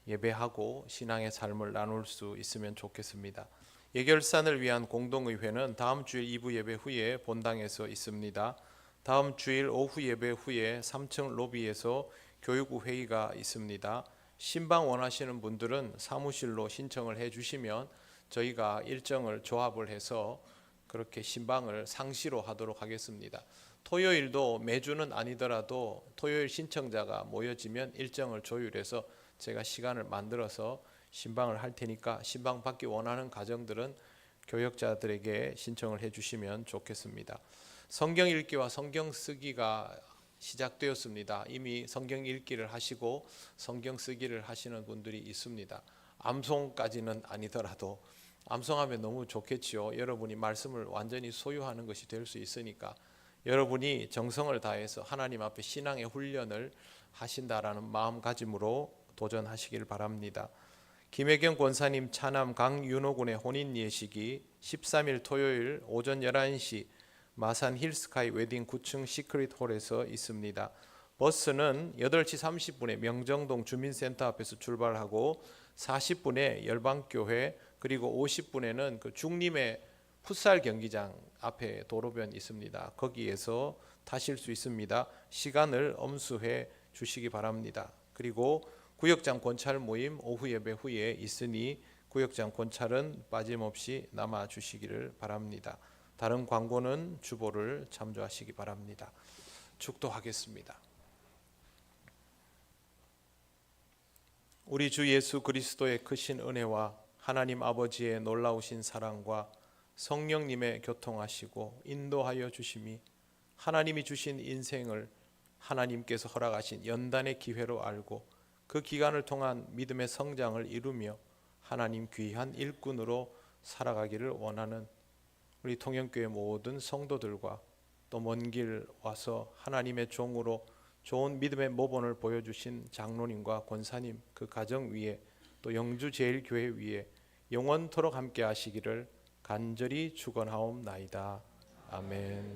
예배하고 신앙의 삶을 나눌 수 있으면 좋겠습니다. 예결산을 위한 공동의회는 다음 주일 2부 예배 후에 본당에서 있습니다. 다음 주일 오후 예배 후에 3층 로비에서 교육부 회의가 있습니다. 신방 원하시는 분들은 사무실로 신청을 해주시면 저희가 일정을 조합을 해서 그렇게 신방을 상시로 하도록 하겠습니다. 토요일도 매주는 아니더라도 토요일 신청자가 모여지면 일정을 조율해서 제가 시간을 만들어서 신방을 할 테니까 신방 받기 원하는 가정들은 교역자들에게 신청을 해주시면 좋겠습니다. 성경 읽기와 성경 쓰기가 시작되었습니다. 이미 성경 읽기를 하시고 성경 쓰기를 하시는 분들이 있습니다. 암송까지는 아니더라도 암송하면 너무 좋겠지요. 여러분이 말씀을 완전히 소유하는 것이 될 수 있으니까 여러분이 정성을 다해서 하나님 앞에 신앙의 훈련을 하신다라는 마음가짐으로 도전하시길 바랍니다. 김혜경 권사님 차남 강윤호 군의 혼인 예식이 13일 토요일 오전 11시 마산 힐스카이 웨딩 9층 시크릿 홀에서 있습니다. 버스는 8시 30분에 명정동 주민센터 앞에서 출발하고 40분에 열방교회 그리고 50분에는 그 중림의 풋살 경기장 앞에 도로변 있습니다. 거기에서 타실 수 있습니다. 시간을 엄수해 주시기 바랍니다. 그리고 구역장 권찰 모임 오후 예배 후에 있으니 구역장 권찰은 빠짐없이 남아 주시기를 바랍니다. 다른 광고는 주보를 참조하시기 바랍니다. 축도하겠습니다. 우리 주 예수 그리스도의 크신 은혜와 하나님 아버지의 놀라우신 사랑과 성령님의 교통하시고 인도하여 주심이 하나님이 주신 인생을 하나님께서 허락하신 연단의 기회로 알고 그 기간을 통한 믿음의 성장을 이루며 하나님 귀한 일꾼으로 살아가기를 원하는 우리 통영교회 모든 성도들과 또 먼 길 와서 하나님의 종으로 좋은 믿음의 모본을 보여주신 장로님과 권사님 그 가정 위에 또 영주제일교회 위에 영원토록 함께 하시기를 간절히 축원하옵나이다. 아멘.